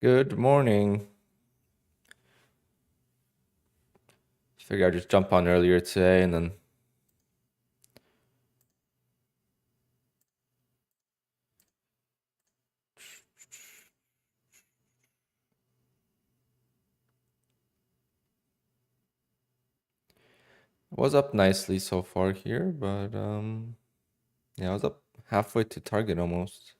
Good morning. Figure I'd just jump on earlier today and then was up nicely so far here, but yeah, I was up halfway to target almost.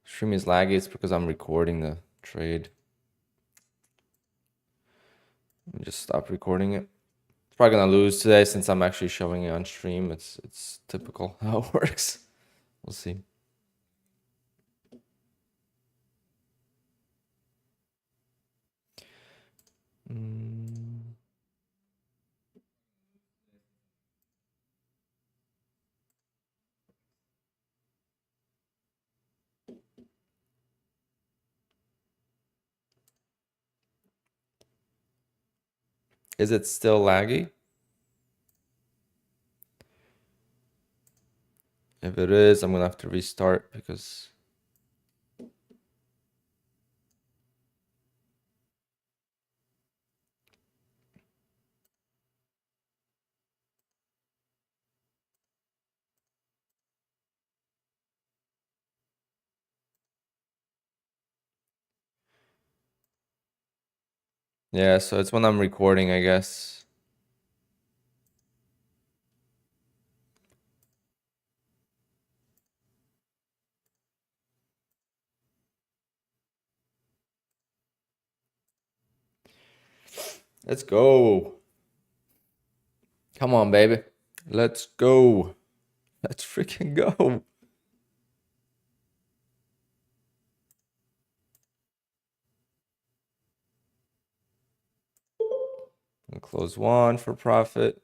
Stream is laggy, it's because I'm recording the trade. Let me just stop recording it. It's probably gonna lose today since I'm actually showing it on stream. It's typical how it works. We'll see. Is it still laggy? If it is, I'm gonna have to restart because yeah, so it's when I'm recording, I guess. Let's go. Come on, baby. Let's go. Let's freaking go. And close one for profit.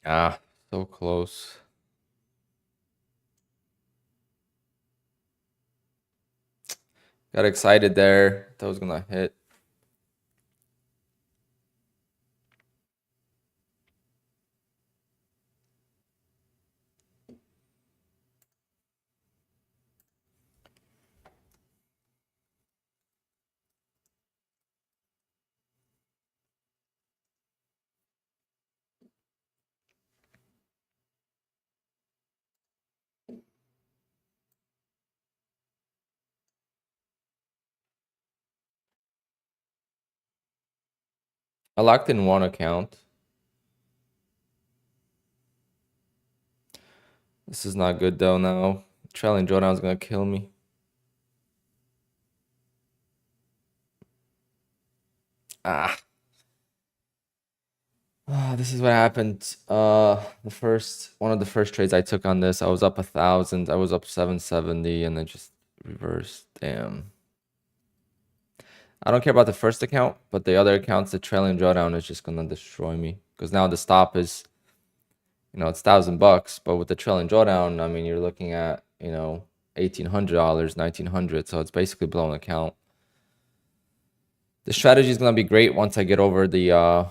Ah, so close. Got excited there. Thought it was gonna hit. I locked in one account. This is not good though now. Trailing drawdown is gonna kill me. Ah. This is what happened. One of the first trades I took on this, I was up 1,000. I was up 770 and then just reversed. Damn. I don't care about the first account, but the other accounts, the trailing drawdown is just gonna destroy me. Because now the stop is, it's $1,000, but with the trailing drawdown, I mean, you're looking at, $1,800, 1,900. So it's basically blown account. The strategy is gonna be great once I get over the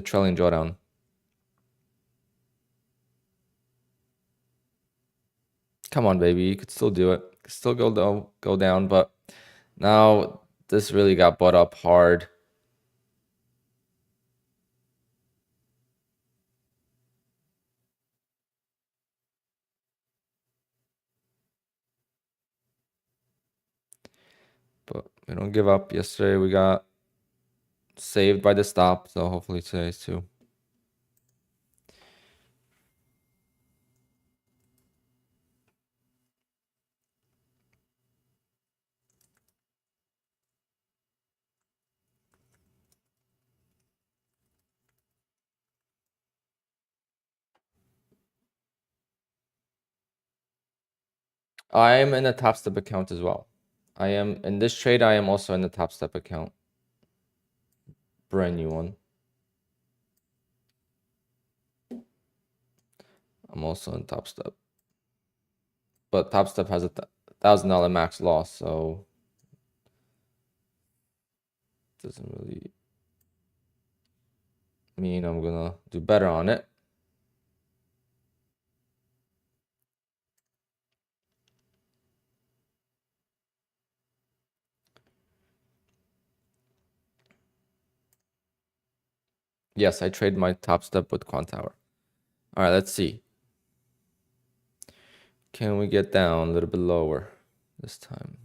trailing drawdown. Come on, baby, you could still do it. Still go down, but now this really got bought up hard. But we don't give up. Yesterday we got saved by the stop, so hopefully today's too. I am in a topstep account as well. I am in this trade. I am also in the topstep account. Brand new one. I'm also in topstep. But topstep has a $1,000 max loss, so it doesn't really mean I'm gonna do better on it. Yes, I trade my topstep with QUANTOWER. All right, let's see. Can we get down a little bit lower this time?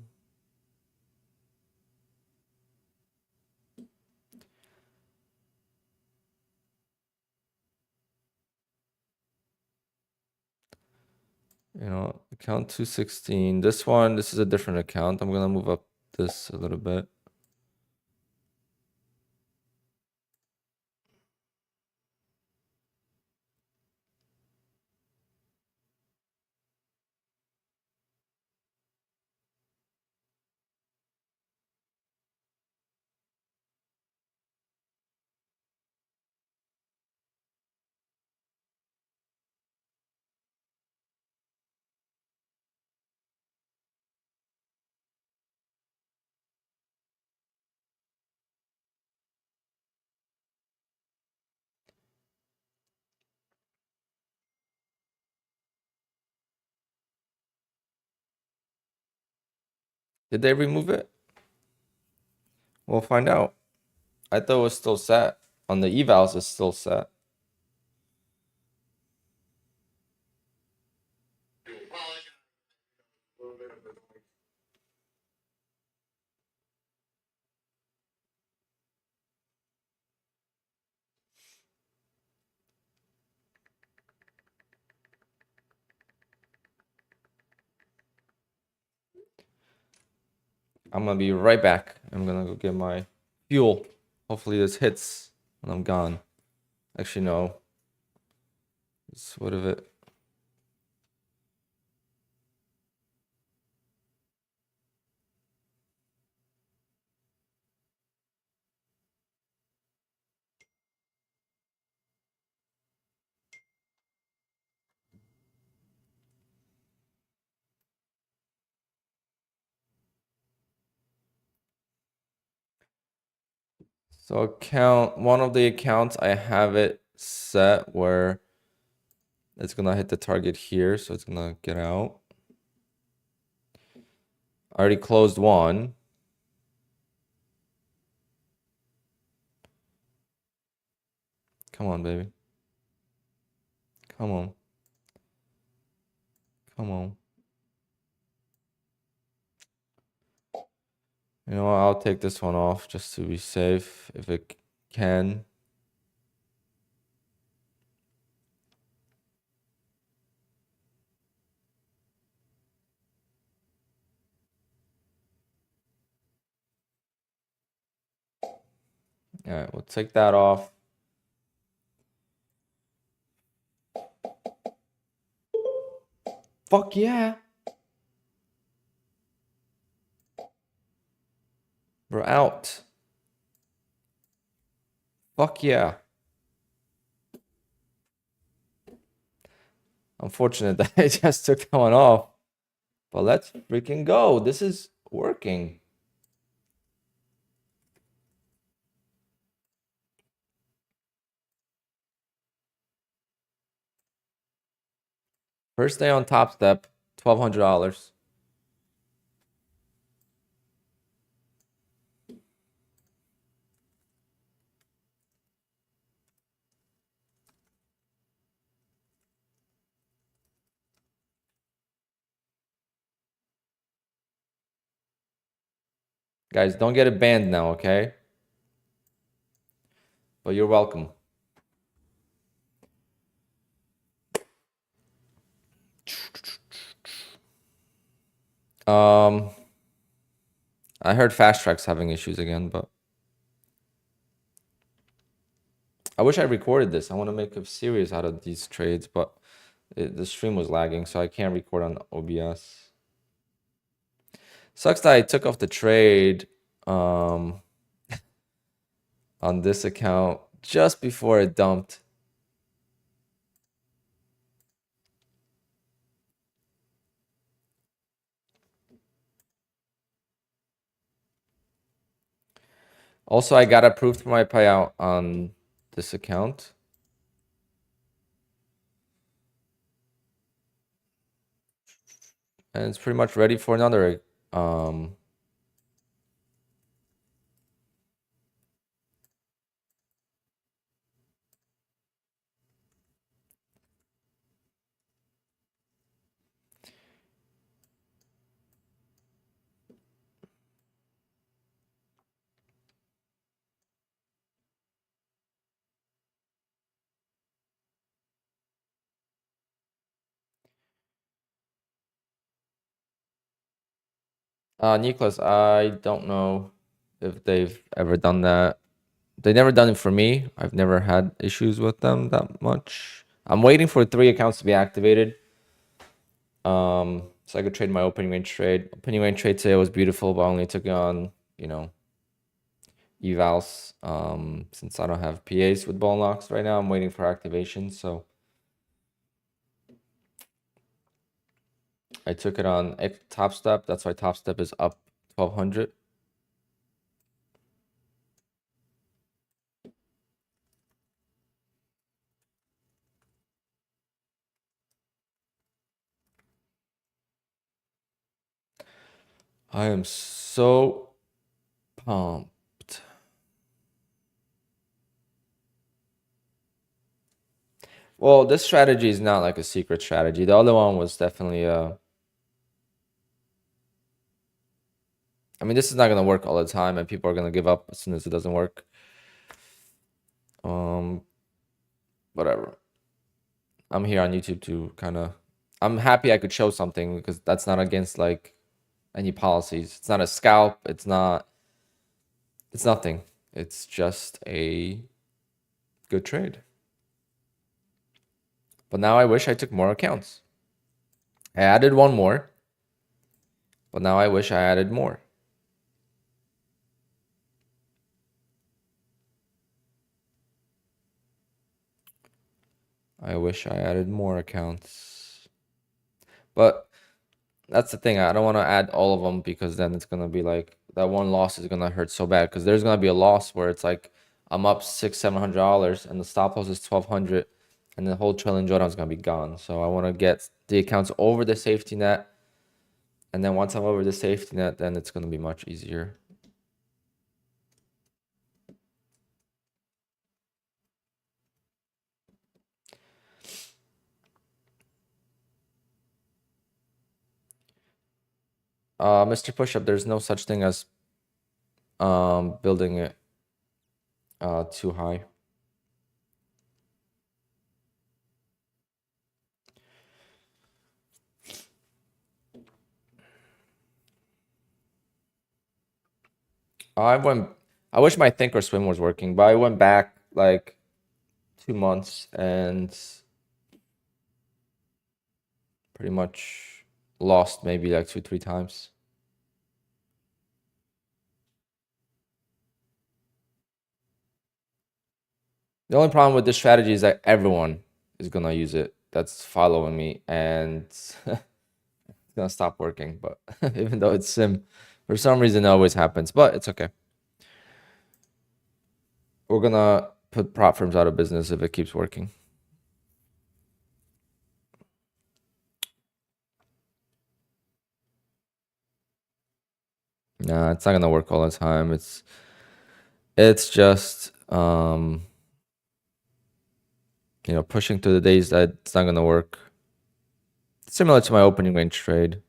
You know, account 216. This one, this is a different account. I'm gonna move up this a little bit. Did they remove it? We'll find out. I thought it was still set. On the evals, it's still set. I'm gonna be right back. I'm gonna go get my fuel. Hopefully this hits when I'm gone. Actually, no. It's what of it. So one of the accounts, I have it set where it's gonna hit the target here, so it's gonna get out. I already closed one. Come on, baby. Come on. Come on. You know what? I'll take this one off just to be safe if it can. All right, we'll take that off. Fuck yeah. We're out. Fuck yeah. Unfortunate that I just took that one off. But let's freaking go. This is working. First day on Top Step, $1,200. Guys, don't get it banned now, okay? But you're welcome. I heard Fast Track's having issues again, but I wish I recorded this. I want to make a series out of these trades, but the stream was lagging, so I can't record on OBS. Sucks that I took off the trade on this account just before it dumped. Also, I got approved for my payout on this account. And it's pretty much ready for another Nicholas, I don't know if they've ever done that. They never done it for me. I've never had issues with them that much. I'm waiting for 3 accounts to be activated. So I could trade my opening range trade. Opening range trade today was beautiful, but I only took it on, evals. Since I don't have PAs with ball locks right now, I'm waiting for activation. So I took it on topstep. That's why topstep is up 1200. I am so pumped. Well, this strategy is not like a secret strategy. The other one was definitely I mean, this is not gonna work all the time, and people are gonna give up as soon as it doesn't work. Whatever. I'm here on YouTube to kind of. I'm happy I could show something because that's not against like any policies. It's not a scalp. It's not. It's nothing. It's just a good trade. But now I wish I took more accounts. I added one more, but now I wish I added more. I wish I added more accounts. But that's the thing. I don't want to add all of them because then it's going to be like that one loss is going to hurt so bad because there's going to be a loss where it's like I'm up $600-700 and the stop loss is 1200 and the whole trailing drawdown is going to be gone. So I want to get the accounts over the safety net. And then once I'm over the safety net, then it's going to be much easier. Mr. Pushup, there's no such thing as building it too high. I wish my Thinkorswim was working, but I went back like 2 months and pretty much lost maybe like 2-3 times. The only problem with this strategy is that everyone is gonna use it that's following me, and it's gonna stop working. But even though it's sim, for some reason it always happens, but it's okay. We're gonna put prop firms out of business if it keeps working. Nah, it's not gonna work all the time. It's just pushing through the days that it's not gonna work. Similar to my opening range trade.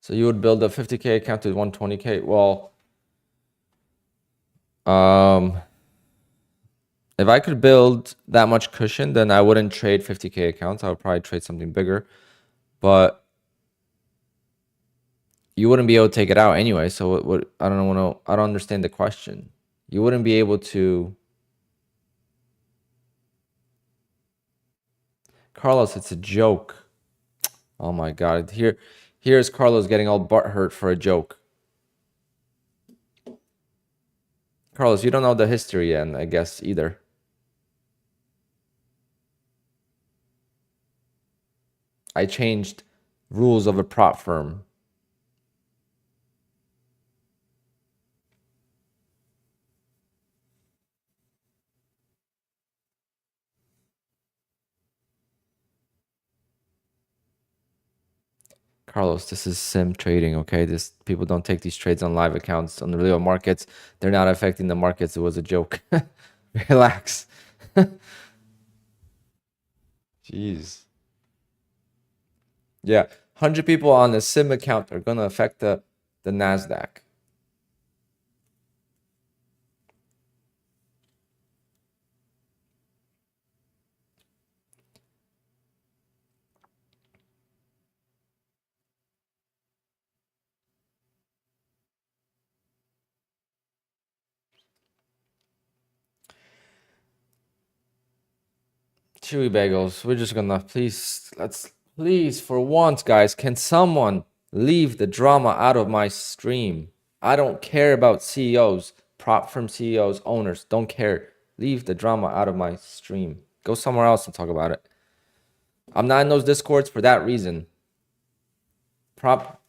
So you would build a 50K account to 120K. Well, if I could build that much cushion, then I wouldn't trade 50K accounts. I would probably trade something bigger. But you wouldn't be able to take it out anyway. So what I don't understand the question. You wouldn't be able to. Carlos, it's a joke. Oh my God. Here's Carlos getting all butthurt for a joke. Carlos, you don't know the history yet, I guess, either. I changed rules of a prop firm. Carlos, this is sim trading, okay? People don't take these trades on live accounts on the real markets. They're not affecting the markets. It was a joke. Relax. Jeez. Yeah, 100 people on a sim account are gonna affect the Nasdaq. Chewy bagels. We're just gonna please for once, guys, can someone leave the drama out of my stream? I don't care about CEOs, prop firm CEOs, owners. Don't care. Leave the drama out of my stream. Go somewhere else and talk about it. I'm not in those discords for that reason. Prop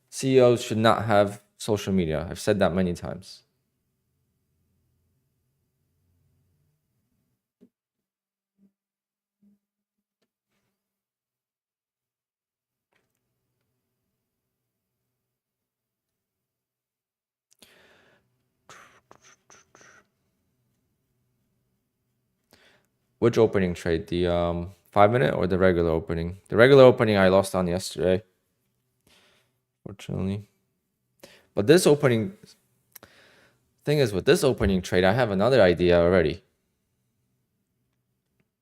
CEOs should not have social media. I've said that many times. Which opening trade? The 5-minute or the regular opening? The regular opening I lost on yesterday, fortunately. But this opening, thing is with this opening trade, I have another idea already.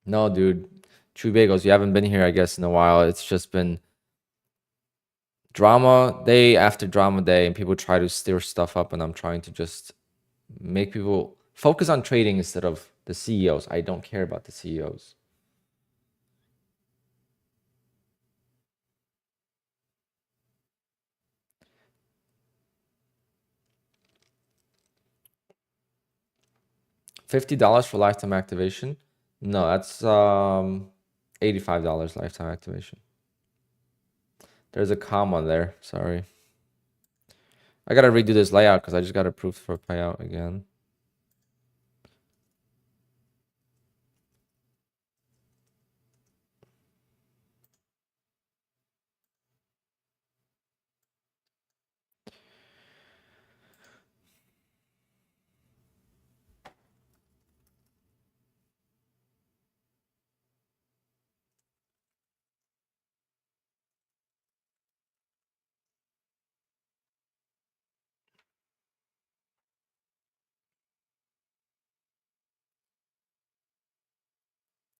No, dude. True Bagels, you haven't been here, I guess, in a while. It's just been drama day after drama day, and people try to stir stuff up, and I'm trying to just make people focus on trading instead of the CEOs. I don't care about the CEOs. $50 for lifetime activation? No, that's $85 lifetime activation. There's a comma there. Sorry. I gotta redo this layout because I just got approved for payout again.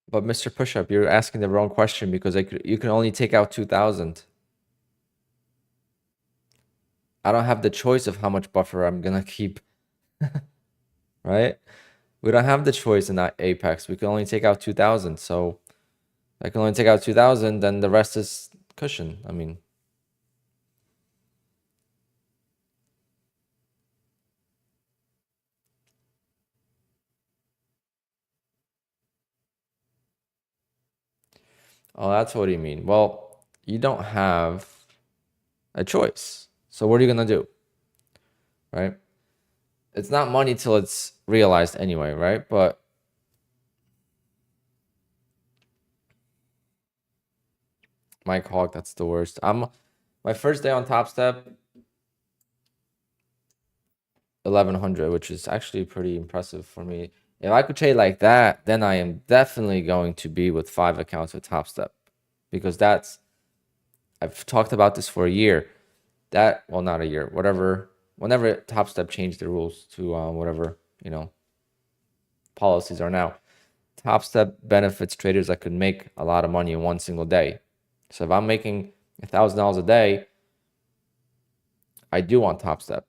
But Mr. Pushup, you're asking the wrong question because you can only take out 2,000. I don't have the choice of how much buffer I'm gonna keep. Right? We don't have the choice in that Apex. We can only take out 2,000. So I can only take out 2,000, then the rest is cushion. I mean, oh, that's what you mean. Well, you don't have a choice. So what are you gonna do? Right? It's not money till it's realized anyway, right? But Mike Hawk, that's the worst. My first day on topstep, 1100, which is actually pretty impressive for me. If I could trade like that, then I am definitely going to be with 5 accounts with topstep, because I've talked about this for a year. That, well, not a year, whatever, whenever Topstep changed the rules to whatever, you know, policies are now. Topstep benefits traders that could make a lot of money in one single day. So if I'm making $1,000 a day, I do want Topstep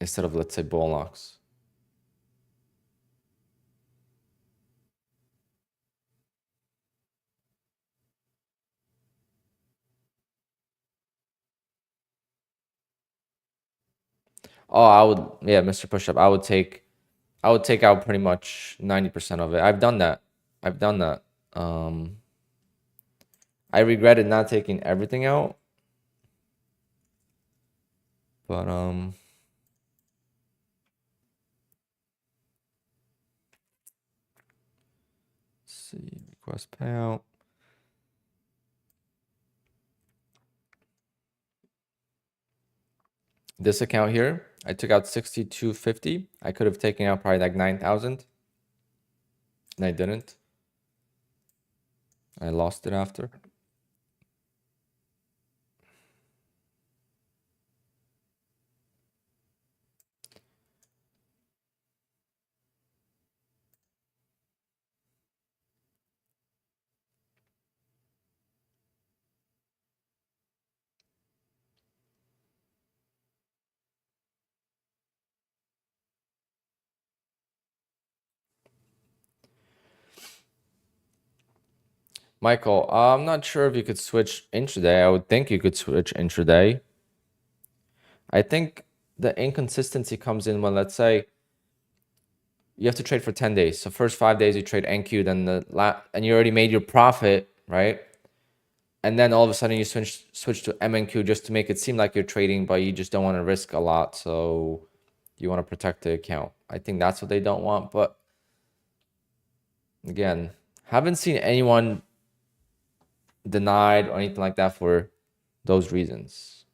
instead of, let's say, bull locks. Oh, I would, yeah, Mr. Pushup, I would take out pretty much 90% of it. I've done that. I've done that. I regretted not taking everything out, but let's see, request payout. This account here, I took out 6,250. I could have taken out probably like 9,000, and I didn't. I lost it after. Michael, I'm not sure if you could switch intraday. I would think you could switch intraday. I think the inconsistency comes in when, let's say, you have to trade for 10 days. So first 5 days you trade NQ, then and you already made your profit, right? And then all of a sudden you switch to MNQ just to make it seem like you're trading, but you just don't want to risk a lot. So you want to protect the account. I think that's what they don't want. But again, haven't seen anyone denied or anything like that for those reasons.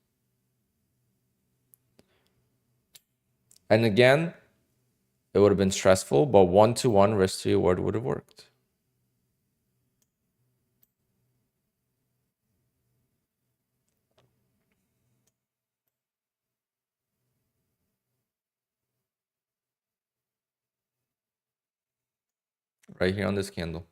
And again, it would have been stressful, but 1-to-1 risk to reward would have worked. Right here on this candle.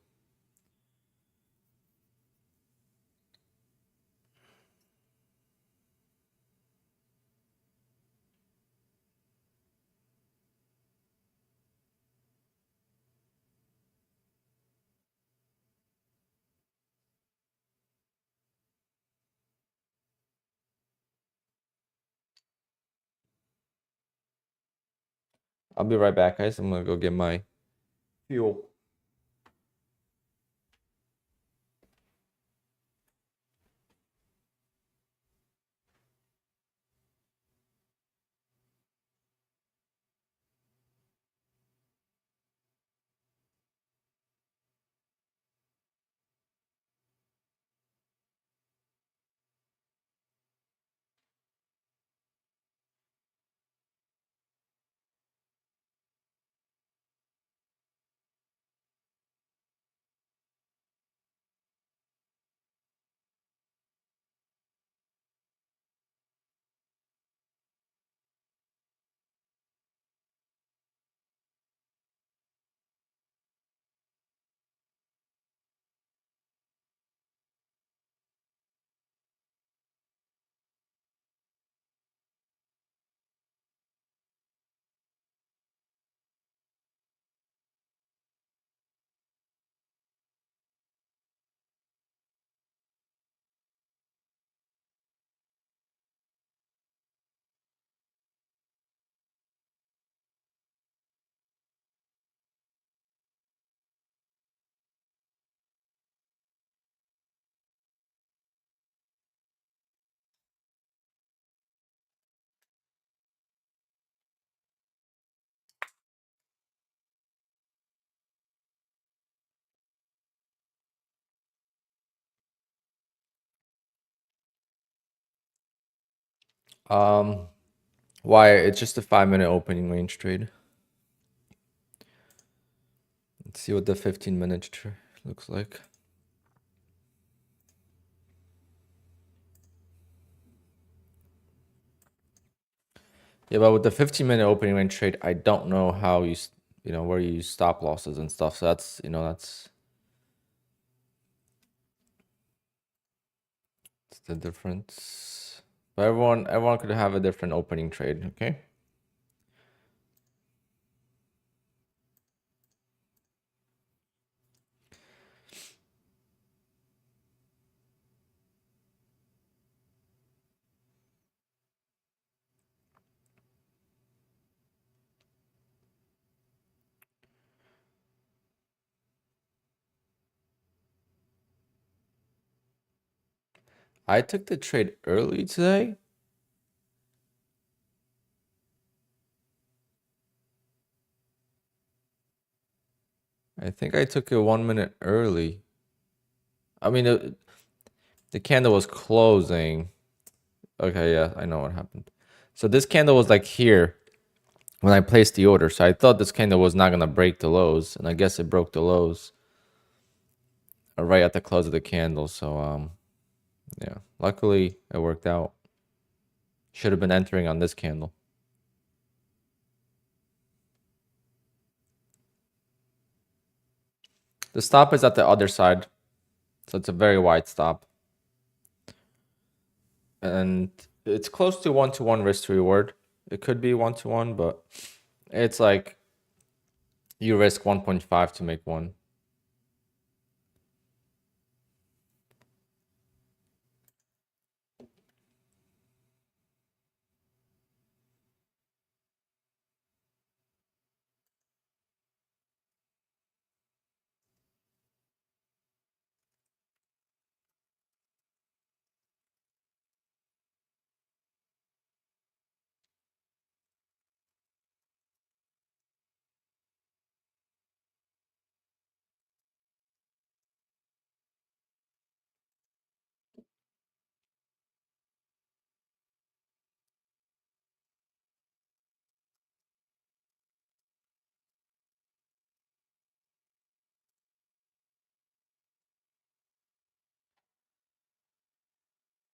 I'll be right back, guys. I'm gonna go get my fuel. Why? It's just a 5-minute opening range trade. Let's see what the 15-minute looks like. Yeah, but with the 15-minute opening range trade, I don't know how you know, where you use stop losses and stuff. So that's, you know, that's the difference. But everyone could have a different opening trade, okay? I took the trade early today. I think I took it 1 minute early. I mean, the candle was closing. Okay, yeah, I know what happened. So this candle was like here when I placed the order. So I thought this candle was not gonna break the lows, and I guess it broke the lows right at the close of the candle. So yeah, luckily it worked out. Should have been entering on this candle. The stop is at the other side, so it's a very wide stop. And it's close to 1-to-1 risk to reward. It could be 1-to-1, but it's like you risk 1.5 to make 1.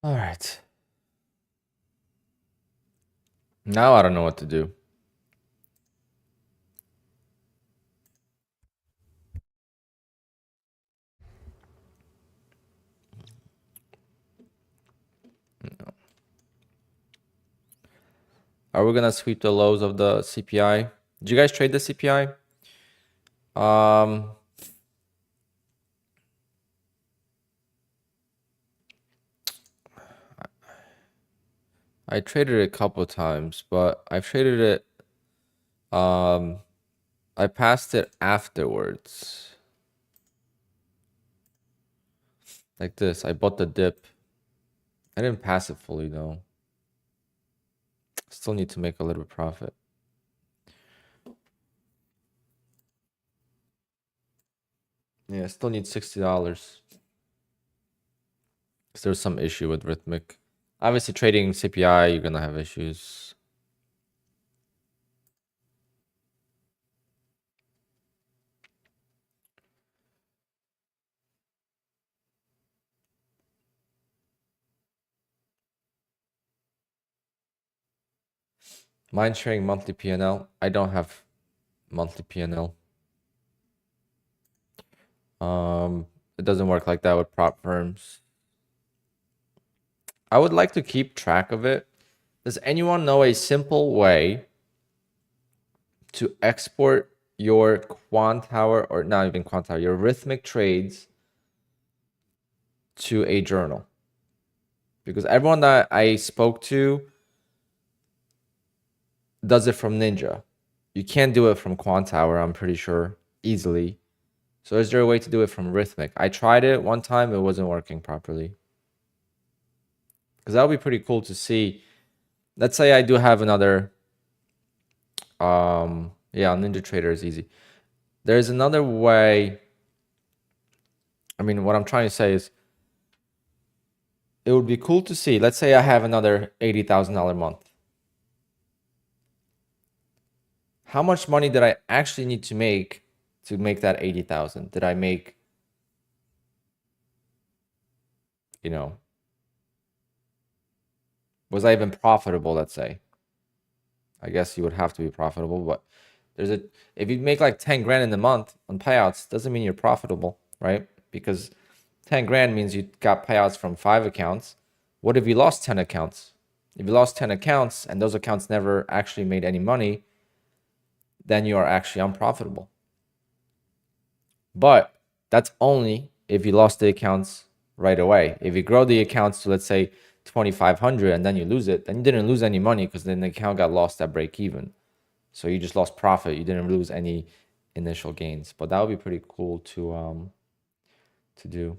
All right. Now I don't know what to do. Are we gonna sweep the lows of the CPI? Did you guys trade the CPI? I traded it a couple of times, but I've traded it. I passed it afterwards, like this. I bought the dip. I didn't pass it fully though. Still need to make a little bit profit. Yeah, still need $60. Because there's some issue with Rhythmic. Obviously, trading CPI, you're gonna have issues. Mind sharing monthly PNL. I don't have monthly PNL. It doesn't work like that with prop firms. I would like to keep track of it. Does anyone know a simple way to export your QUANTOWER, or not even QUANTOWER, your Rhythmic trades to a journal? Because everyone that I spoke to does it from Ninja. You can't do it from QUANTOWER, I'm pretty sure, easily. So is there a way to do it from Rhythmic? I tried it one time, it wasn't working properly. Because that would be pretty cool to see. Let's say I do have another, yeah, NinjaTrader is easy. There's another way. I mean, what I'm trying to say is, it would be cool to see. Let's say I have another $80,000 month. How much money did I actually need to make that 80,000? Did I make, you know, was I even profitable, let's say? I guess you would have to be profitable, but if you make like 10 grand in the month on payouts, doesn't mean you're profitable, right? Because 10 grand means you got payouts from 5 accounts. What if you lost 10 accounts? If you lost 10 accounts and those accounts never actually made any money, then you are actually unprofitable. But that's only if you lost the accounts right away. If you grow the accounts to, let's say, 2,500 and then you lose it, then you didn't lose any money because then the account got lost at break even. So you just lost profit. You didn't lose any initial gains. But that would be pretty cool to do.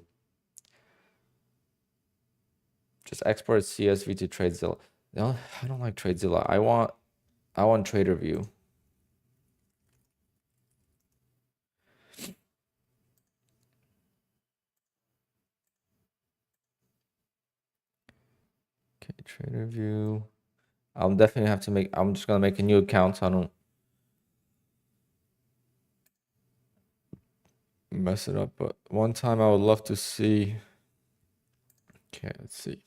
Just export CSV to TradeZilla. No, I don't like TradeZilla. I want TraderView. Okay, TraderView. I'll definitely have to make. I'm just gonna make a new account so I don't mess it up. But one time I would love to see. Okay, let's see.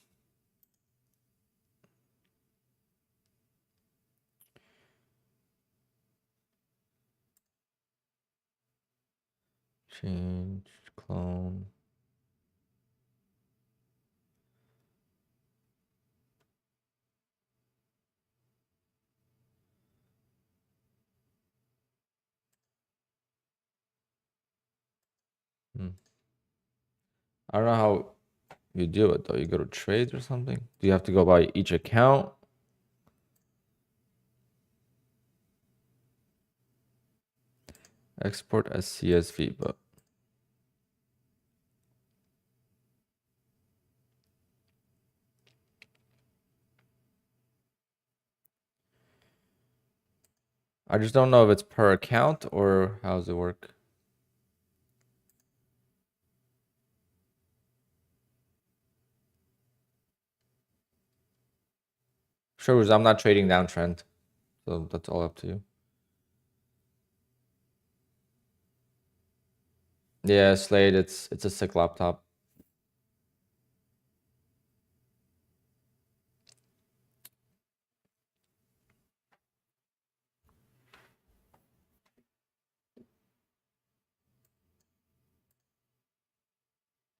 Change, clone. I don't know how you do it though. You go to trades or something? Do you have to go by each account? Export as CSV, but I just don't know if it's per account or how does it work? Sure, because I'm not trading downtrend, so that's all up to you. Yeah, Slate, it's a sick laptop.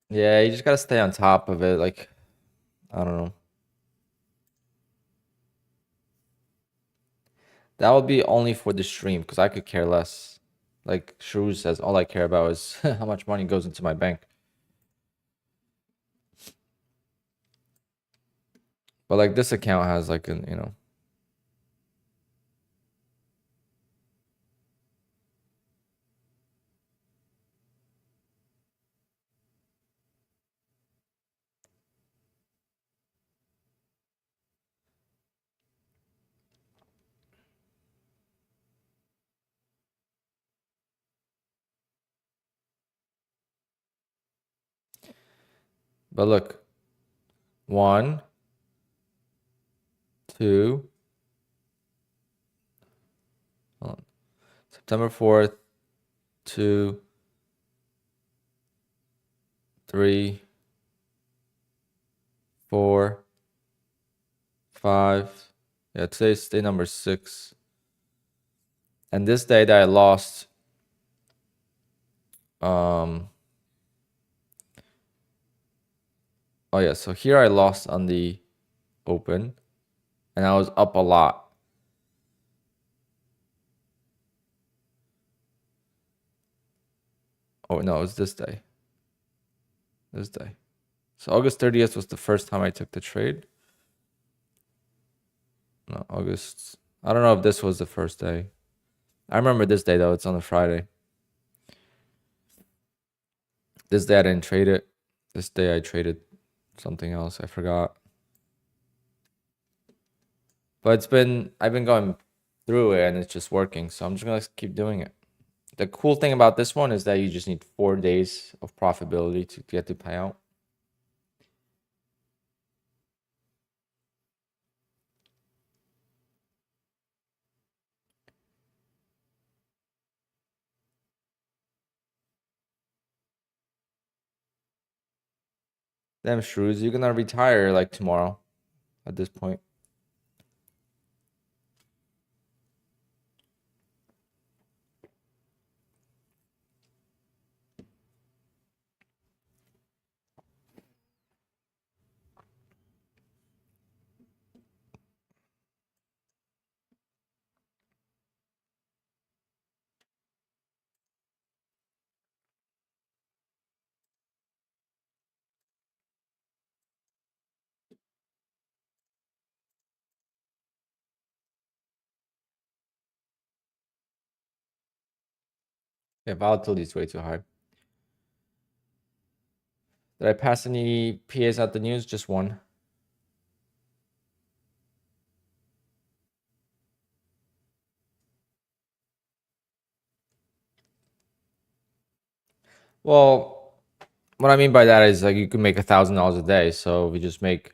Yeah, you just gotta stay on top of it. Like, I don't know. That would be only for the stream because I could care less. Like Shrew says, all I care about is how much money goes into my bank. But like this account has like an, you know. But look, 1, 2, hold on. September 4th, 2, 3, 4, 5. Yeah, today's day number 6. And this day that I lost, oh yeah, so here I lost on the open and I was up a lot. Oh no, it was this day. This day. So August 30th was the first time I took the trade. No, August. I don't know if this was the first day. I remember this day though. It's on a Friday. This day I didn't trade it. This day I traded something else. I forgot. But I've been going through it and it's just working. So I'm just gonna keep doing it. The cool thing about this one is that you just need 4 days of profitability to get to payout. Damn shrews, you're gonna retire like tomorrow at this point. Yeah, volatility is way too high. Did I pass any PAs out the news? Just one. Well, what I mean by that is like you can make $1,000 a day. So if you just make,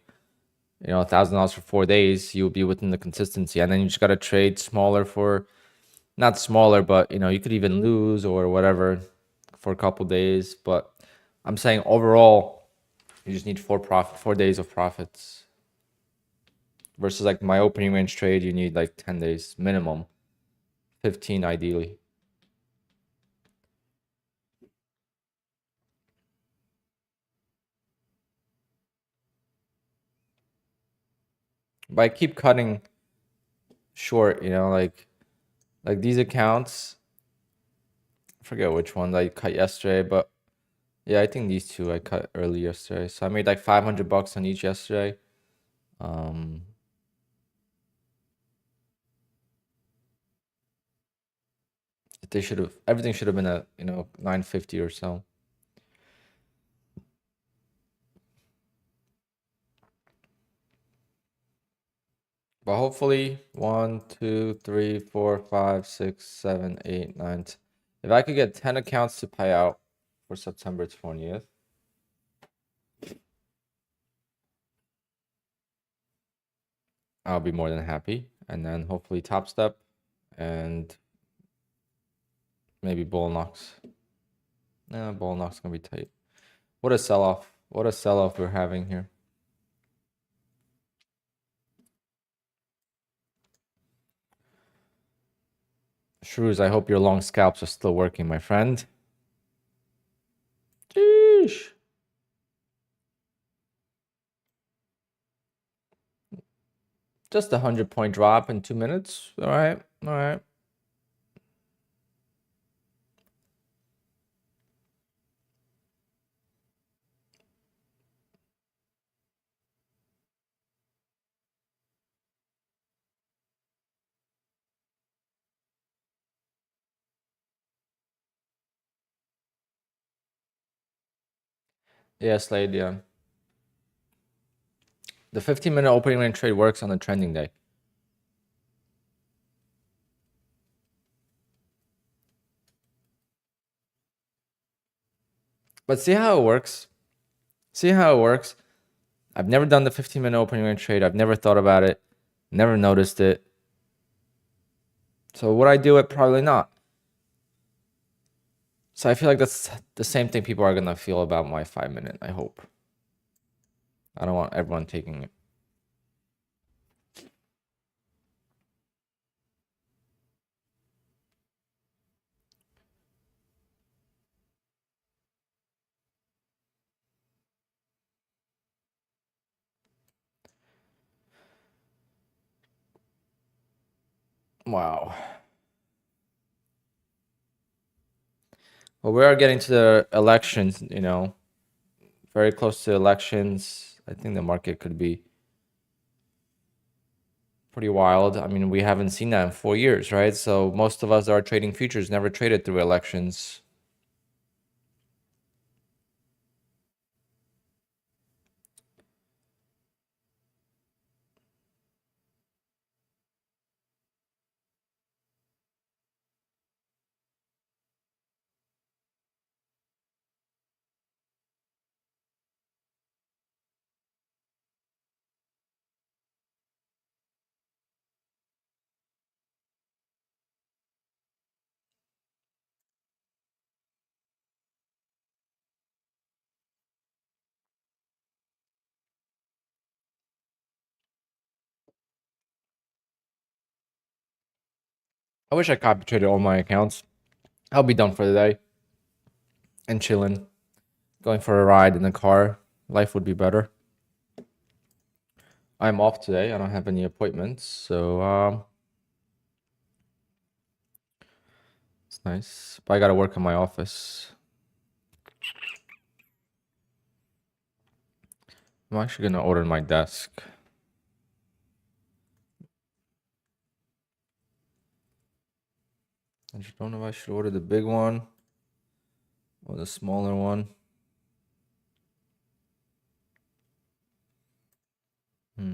$1,000 for 4 days, you'll be within the consistency. And then you just gotta trade smaller for, not smaller, but you could even lose or whatever for a couple days. But I'm saying overall, you just need 4 days of profits. Versus like my opening range trade, you need like 10 days minimum, 15 ideally. But I keep cutting short, like these accounts. I forget which ones I cut yesterday, but yeah, I think these two I cut early yesterday. So I made like $500 on each yesterday. Um, they should have everything should have been at 950 or so. But hopefully 1, 2, 3, 4, 5, 6, 7, 8, 9. If I could get 10 accounts to pay out for September 20th, I'll be more than happy. And then hopefully top step and maybe bull knocks. Nah, bull knocks gonna be tight. What a sell off. What a sell off we're having here. Shrews, I hope your long scalps are still working, my friend. Sheesh. Just a 100-point drop in 2 minutes. All right. All right. Yeah, Slade, yeah. The 15-minute opening range trade works on a trending day. But see how it works? See how it works? I've never done the 15-minute opening range trade. I've never thought about it. Never noticed it. So would I do it? Probably not. So I feel like that's the same thing people are going to feel about my 5-minute, I hope. I don't want everyone taking it. Wow. Well, we are getting to the elections, very close to elections. I think the market could be pretty wild. I mean, we haven't seen that in 4 years, right? So most of us that are trading futures never traded through elections. I wish I copy traded all my accounts. I'll be done for the day and chilling, going for a ride in the car. Life would be better. I'm off today. I don't have any appointments, so it's nice. But I gotta work in my office. I'm actually gonna order my desk. I just don't know if I should order the big one. Or the smaller one. Give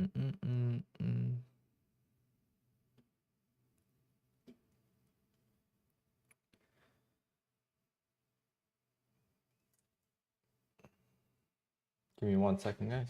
me 1 second, guys.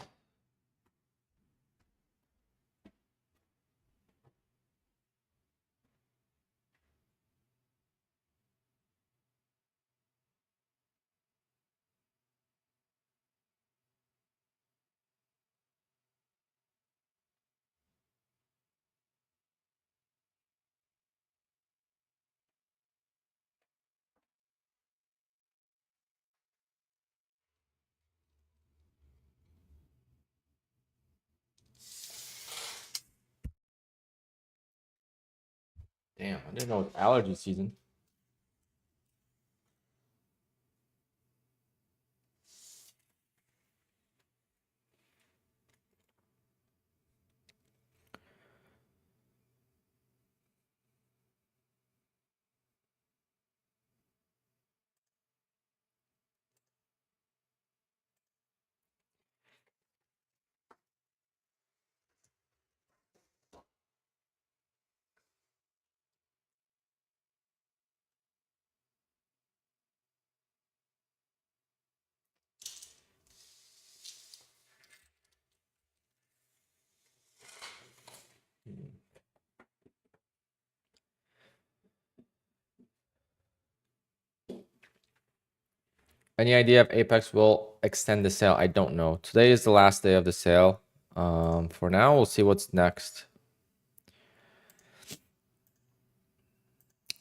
Damn, I didn't know it's allergy season. Any idea if Apex will extend the sale? I don't know. Today is the last day of the sale. For now, we'll see what's next.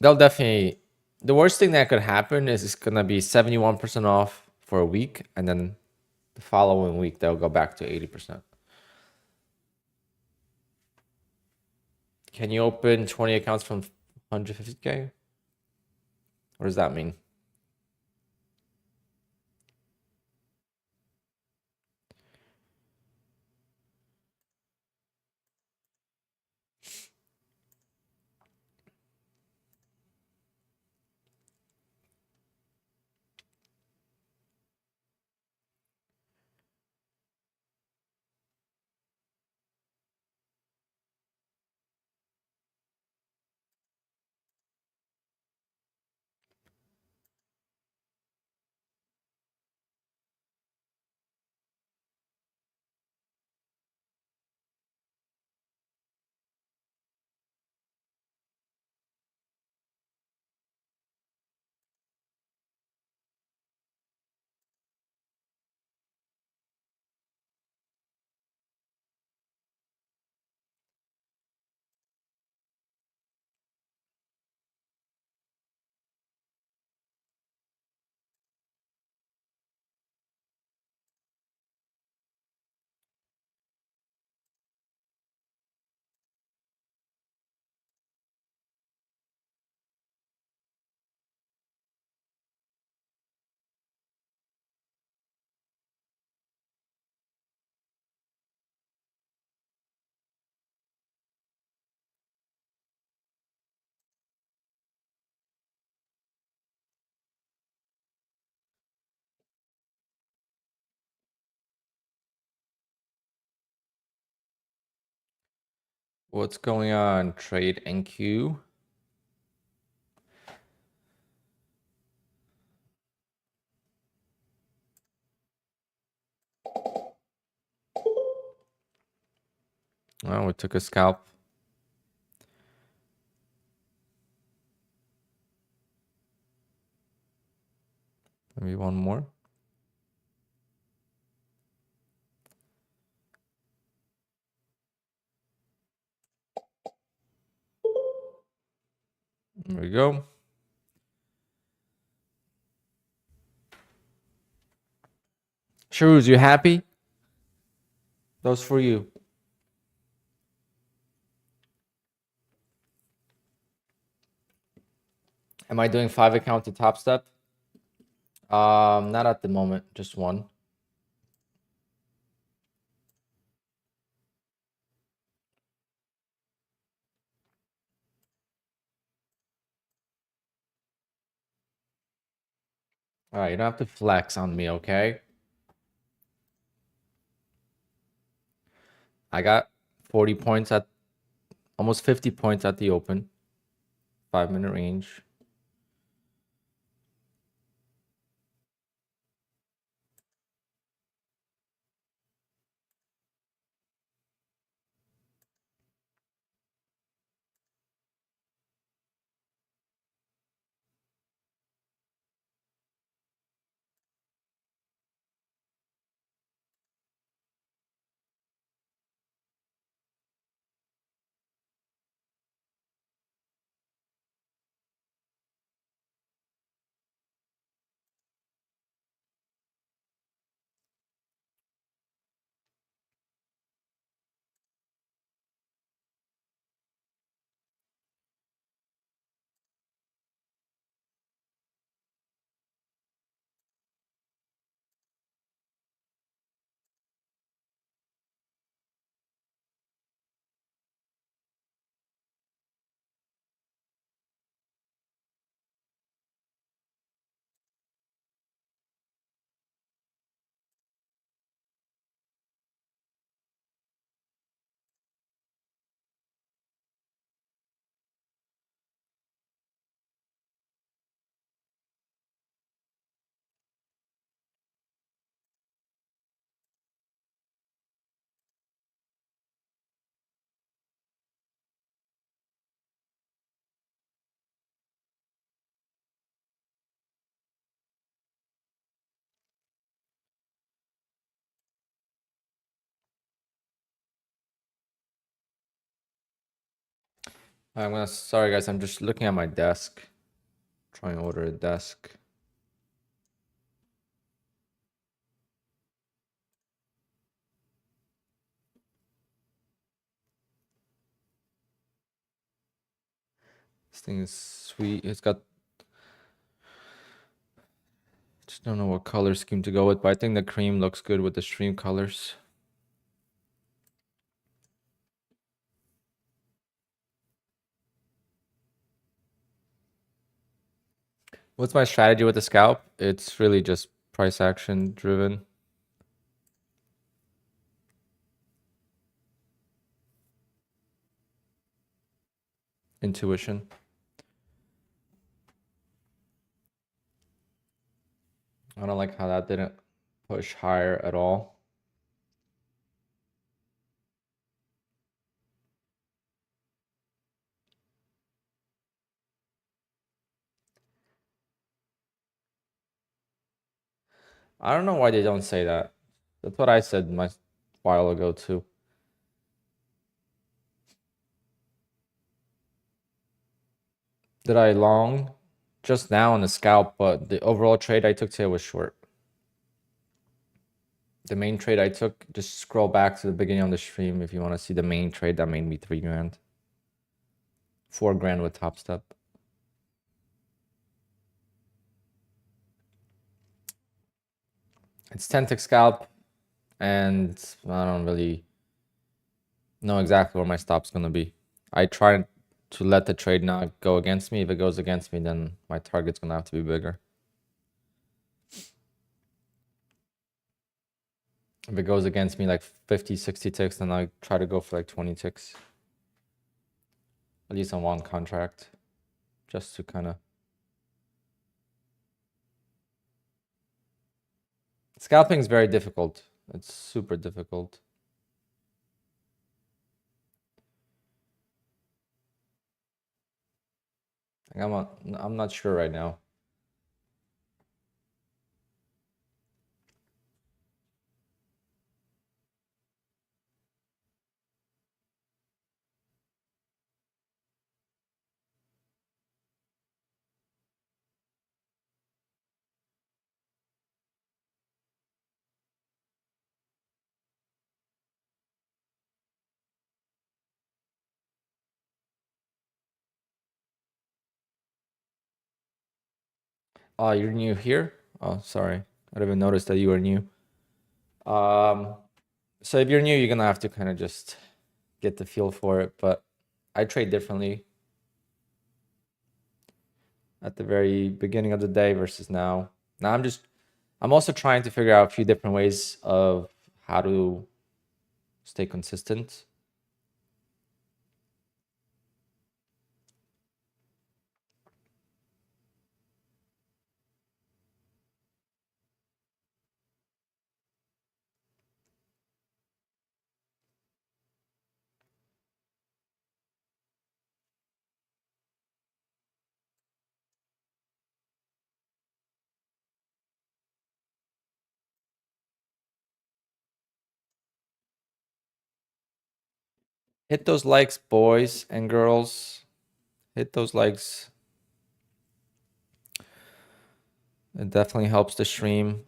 They'll definitely. The worst thing that could happen is it's gonna be 71% off for a week, and then the following week they'll go back to 80%. Can you open 20 accounts from 150K? What does that mean? What's going on? Trade NQ. Oh, we took a scalp. Maybe one more. There we go. Shrews, you happy? Those for you. Am I doing 5 account to top step? Not at the moment, just one. All right, you don't have to flex on me, okay? I got 40 points at almost 50 points at the open. 5-minute range. Sorry guys, I'm just looking at my desk. Trying to order a desk. This thing is sweet. It's got, just don't know what color scheme to go with, but I think the cream looks good with the stream colors. What's my strategy with the scalp? It's really just price action driven. Intuition. I don't like how that didn't push higher at all. I don't know why they don't say that. That's what I said my while ago too. Did I long just now on the scalp, but the overall trade I took today was short. The main trade I took, just scroll back to the beginning of the stream if you want to see the main trade that made me 3 grand. 4 grand with top step. It's 10 tick scalp, and I don't really know exactly where my stop's gonna be. I try to let the trade not go against me. If it goes against me, then my target's gonna have to be bigger. If it goes against me like 50, 60 ticks, then I try to go for like 20 ticks. At least on one contract. Just to kind of... Scalping is very difficult. It's super difficult. I'm not sure right now. Oh, you're new here? Oh, sorry. I didn't even notice that you were new. So if you're new, you're gonna have to kind of just get the feel for it. But I trade differently at the very beginning of the day versus now. Now I'm also trying to figure out a few different ways of how to stay consistent. Hit those likes, boys and girls. Hit those likes. It definitely helps the stream.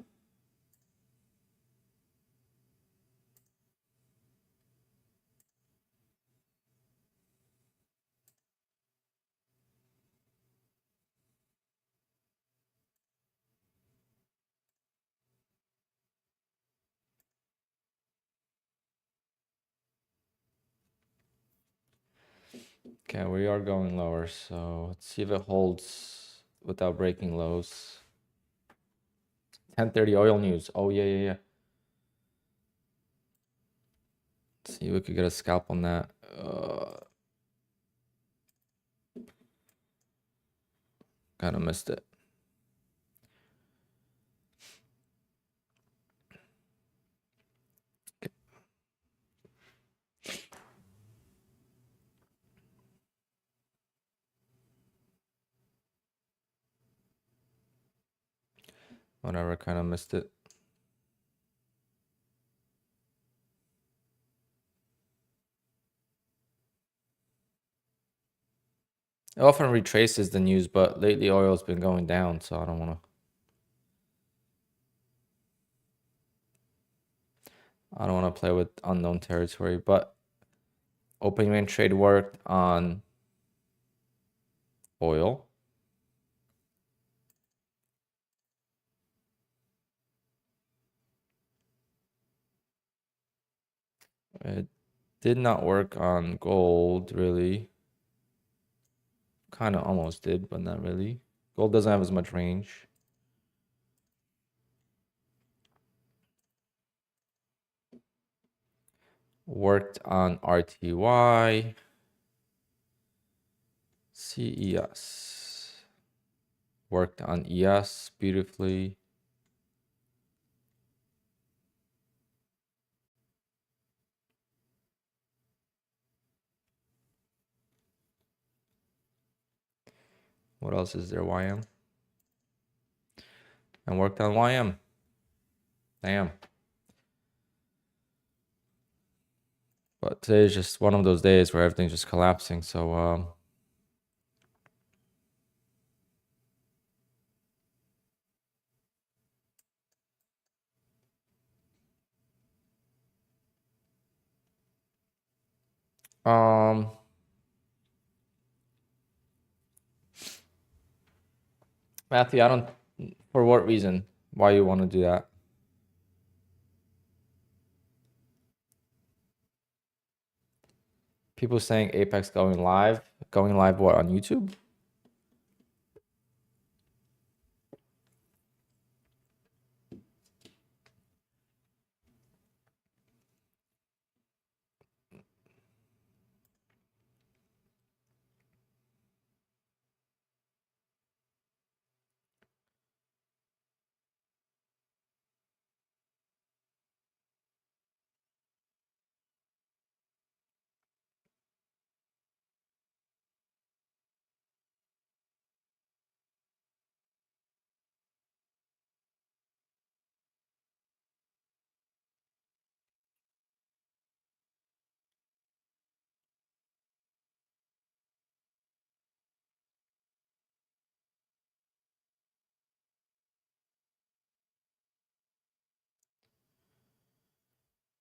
Okay, we are going lower, so let's see if it holds without breaking lows. 10:30 oil news. Oh yeah. Let's see if we could get a scalp on that. Kind of missed it. Okay. Whatever, kind of missed it. It often retraces the news, but lately oil's been going down, so I don't want to play with unknown territory. But open range trade worked on oil. It did not work on gold, really. Kind of almost did, but not really. Gold doesn't have as much range. Worked on RTY. CES. Worked on ES beautifully. What else is there? YM. And worked on YM. Damn. But today is just one of those days where everything's just collapsing. So Matthew, I don't. For what reason? Why you want to do that? People saying Apex going live. Going live what, on YouTube?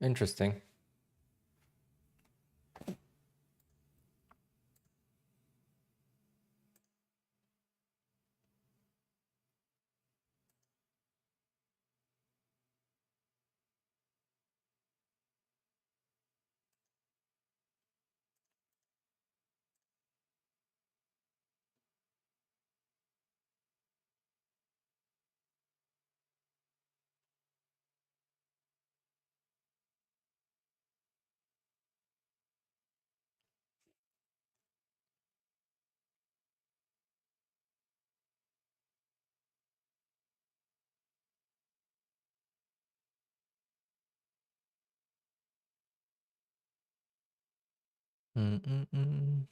Interesting. Nutty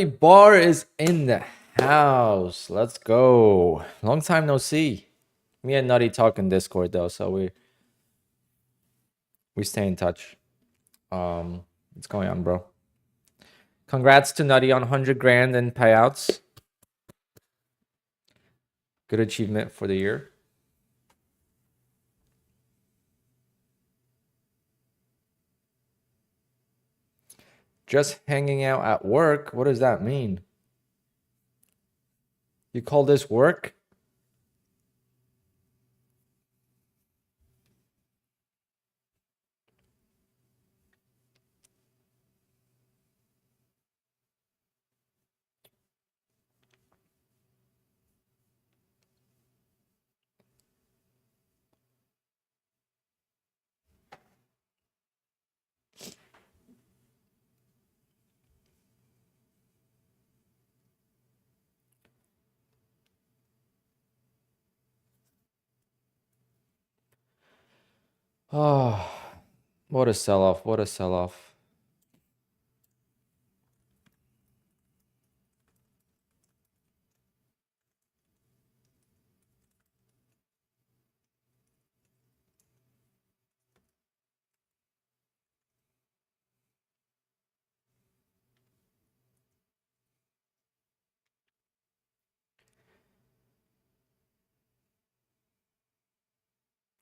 Bar is in the house. Let's go. Long time no see. Me and Nutty talk in Discord though, so we stay in touch. What's going on, bro? Congrats to Nutty on 100 grand in payouts. Good achievement for the year. Just hanging out at work? What does that mean? You call this work? Oh, what a sell-off. What a sell-off.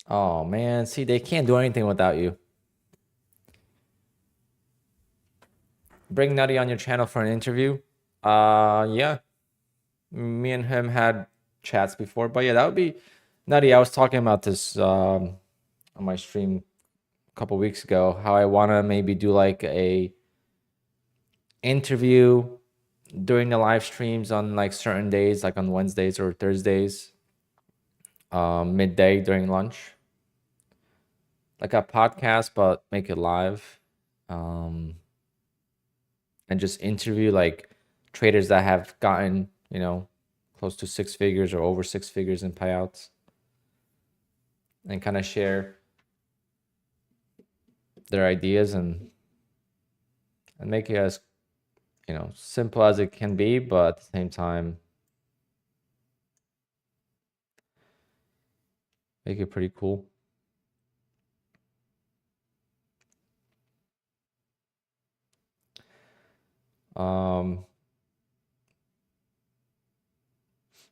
Oh, man. See, they can't do anything without you. Bring Nutty on your channel for an interview. Yeah. Me and him had chats before, but yeah, that would be Nutty. I was talking about this on my stream a couple weeks ago, how I want to maybe do like a interview during the live streams on like certain days, like on Wednesdays or Thursdays, midday during lunch, like a podcast, but make it live, and just interview like traders that have gotten, you know, close to 6 figures or over 6 figures in payouts, and kind of share their ideas and make it as, you know, simple as it can be, but at the same time make it pretty cool.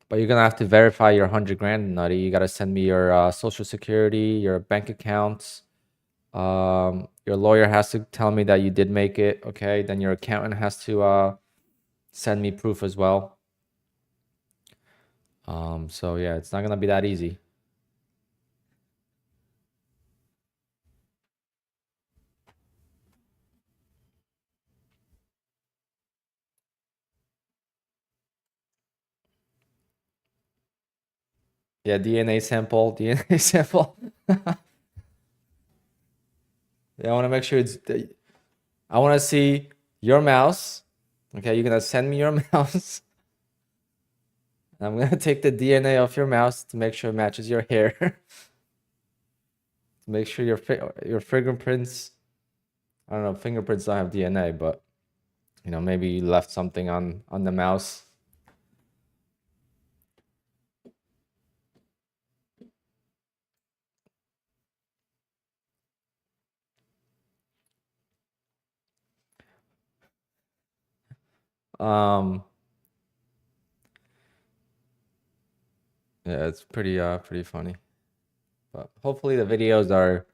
But you're gonna have to verify your 100 grand, Nutty. You gotta send me your social security, your bank accounts. Your lawyer has to tell me that you did make it. Okay, then your accountant has to send me proof as well. So yeah, it's not gonna be that easy. Yeah, DNA sample, DNA sample. Yeah, I want to make sure I want to see your mouse. Okay, you're gonna send me your mouse. I'm gonna take the DNA off your mouse to make sure it matches your hair. To make sure your fingerprints. I don't know, fingerprints don't have DNA, but you know, maybe you left something on the mouse. Um, yeah, it's pretty funny. But hopefully the videos are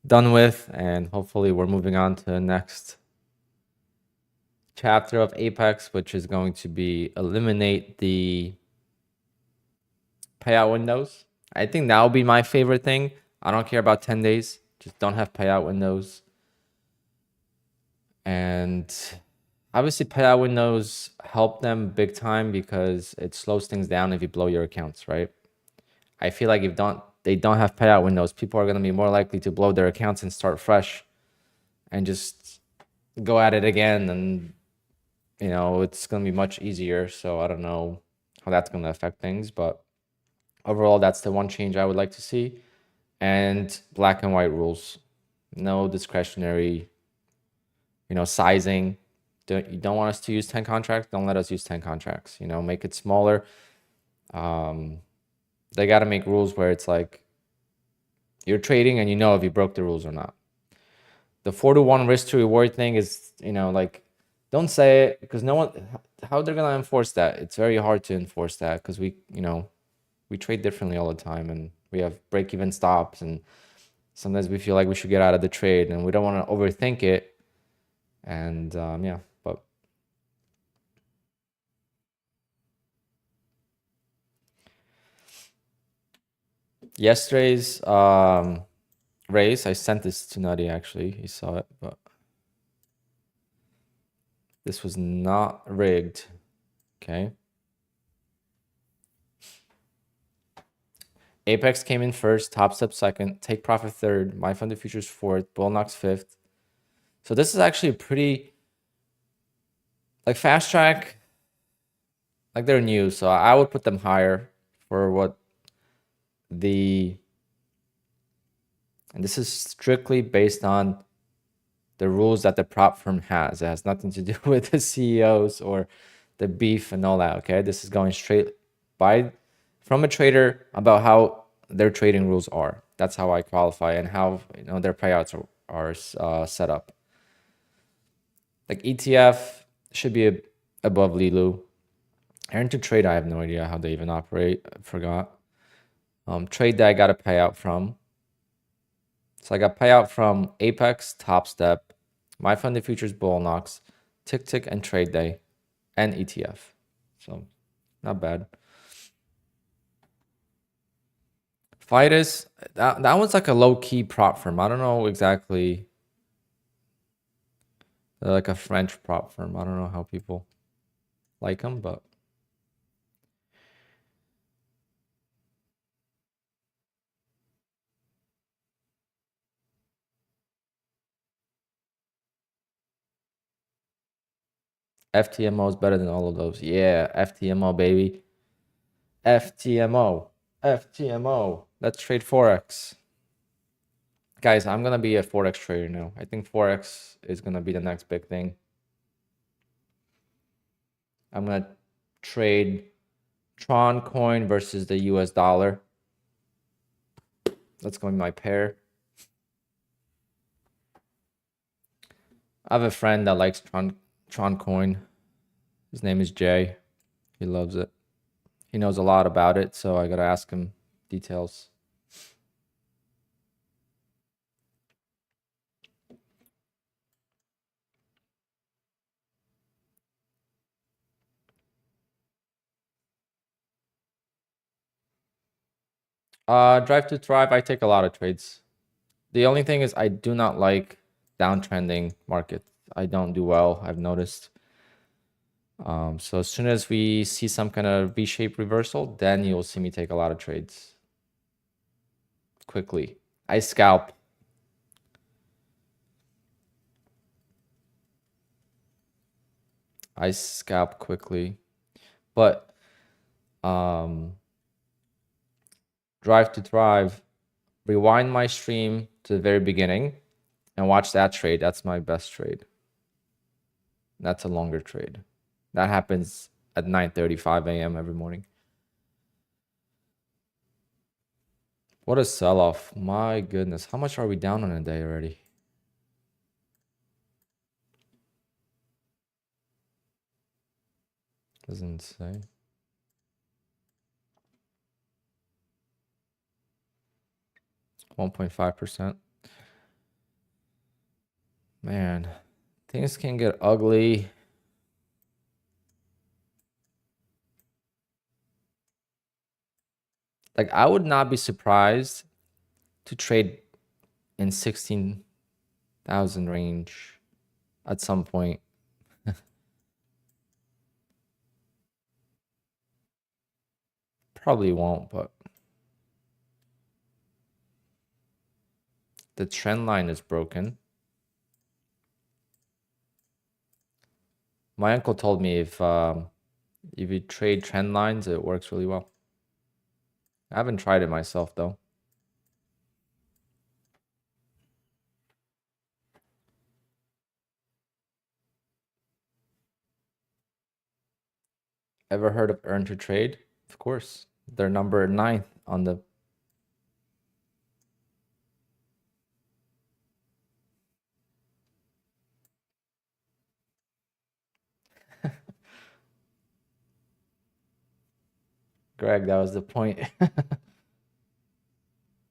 done with, and hopefully we're moving on to the next chapter of Apex, which is going to be eliminate the payout windows. I think that will be my favorite thing. I don't care about 10 days. Just don't have payout windows. And obviously payout windows help them big time because it slows things down if you blow your accounts, right? I feel like if they don't have payout windows, people are going to be more likely to blow their accounts and start fresh and just go at it again and, you know, it's going to be much easier. So I don't know how that's going to affect things, but overall, that's the one change I would like to see. And black and white rules, no discretionary, you know, sizing. You don't want us to use 10 contracts, don't let us use 10 contracts, you know, make it smaller. They got to make rules where it's like you're trading and you know if you broke the rules or not. The 4-to-1 risk to reward thing is, you know, like, don't say it, because no one, how they're going to enforce that? It's very hard to enforce that, because we, you know, we trade differently all the time, and we have break-even stops, and sometimes we feel like we should get out of the trade, and we don't want to overthink it. And yeah, but yesterday's race, I sent this to Nutty, actually. He saw it, but this was not rigged. Okay. Apex came in first, topstep second, take profit third, my funded futures fourth, bull knocks fifth. So this is actually pretty, like, fast track, like, they're new, so I would put them higher for what the, and this is strictly based on the rules that the prop firm has. It has nothing to do with the CEOs or the beef and all that. Okay, this is going straight from a trader about how their trading rules are. That's how I qualify, and how, you know, their payouts are set up. Like, ETF should be above Lilu. Earn to trade, I have no idea how they even operate. I forgot. Trade that I got a payout from. So I got payout from Apex, Topstep, My Funded Futures, Bull Knox, Tick Tick, and Trade Day, and ETF. So not bad. Fidus, that one's like a low-key prop firm. I don't know exactly. They're like a French prop firm. I don't know how people like them, but FTMO is better than all of those. Yeah, FTMO, baby. FTMO. FTMO. Let's trade Forex. Guys, I'm going to be a Forex trader now. I think Forex is going to be the next big thing. I'm going to trade Tron coin versus the US dollar. That's going to be my pair. I have a friend that likes Tron coin. His name is Jay. He loves it. He knows a lot about it, so I got to ask him details. Drive to Thrive, I take a lot of trades. The only thing is I do not like downtrending markets. I don't do well, I've noticed. So as soon as we see some kind of V-shaped reversal, then you'll see me take a lot of trades quickly. I scalp. I scalp quickly. But Drive to Thrive, rewind my stream to the very beginning and watch that trade. That's my best trade. That's a longer trade. That happens at 9:35 a.m. every morning. What a sell-off. My goodness. How much are we down on a day already? Doesn't say. %1.5%. Man, things can get ugly. Like, I would not be surprised to trade in 16,000 range at some point. Probably won't, but the trend line is broken. My uncle told me if you trade trend lines, it works really well. I haven't tried it myself though. Ever heard of Earn to Trade? Of course. They're number 9th on the Greg, that was the point.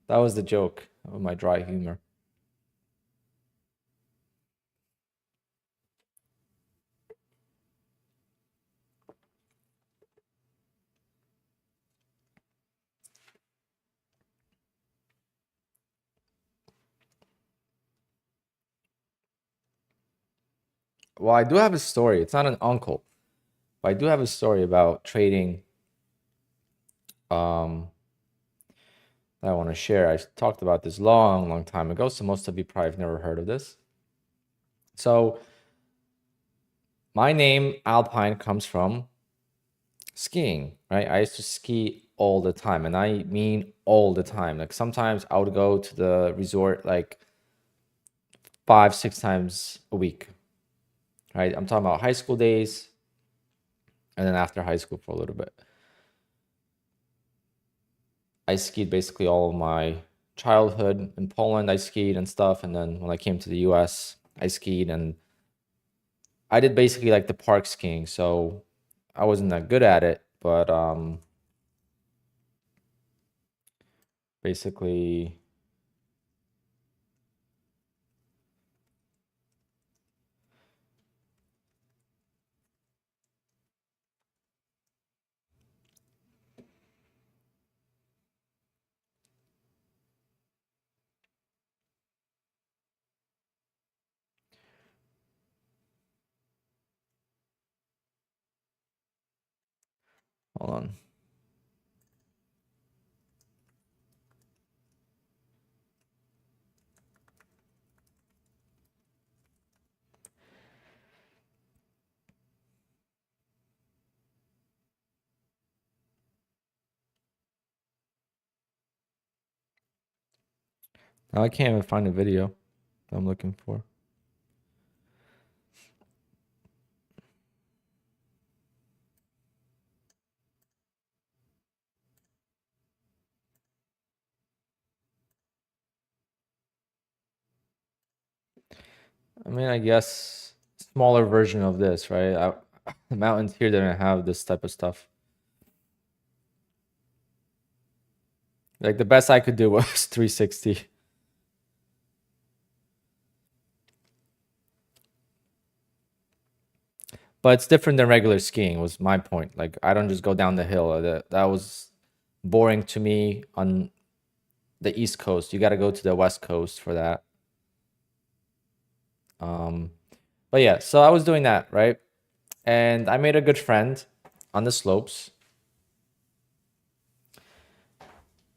That was the joke of my dry humor. Well, I do have a story. It's not an uncle, but I do have a story about trading that I want to share. I talked about this long time ago, so most of you probably have never heard of this. So my name Alpine comes from skiing, right? I used to ski all the time, and I mean all the time. Like sometimes I would go to the resort like 5, 6 times a week, right? I'm talking about high school days, and then after high school for a little bit. I skied basically all of my childhood in Poland. I skied and stuff, and then when I came to the US, I skied, and I did basically like the park skiing. So I wasn't that good at it, but basically, hold on. Now I can't even find a video that I'm looking for. I mean, I guess smaller version of this, right? The mountains here didn't have this type of stuff. Like the best I could do was 360. But it's different than regular skiing was my point. Like I don't just go down the hill. That was boring to me on the East Coast. You got to go to the West Coast for that. But yeah, so I was doing that, right? And I made a good friend on the slopes.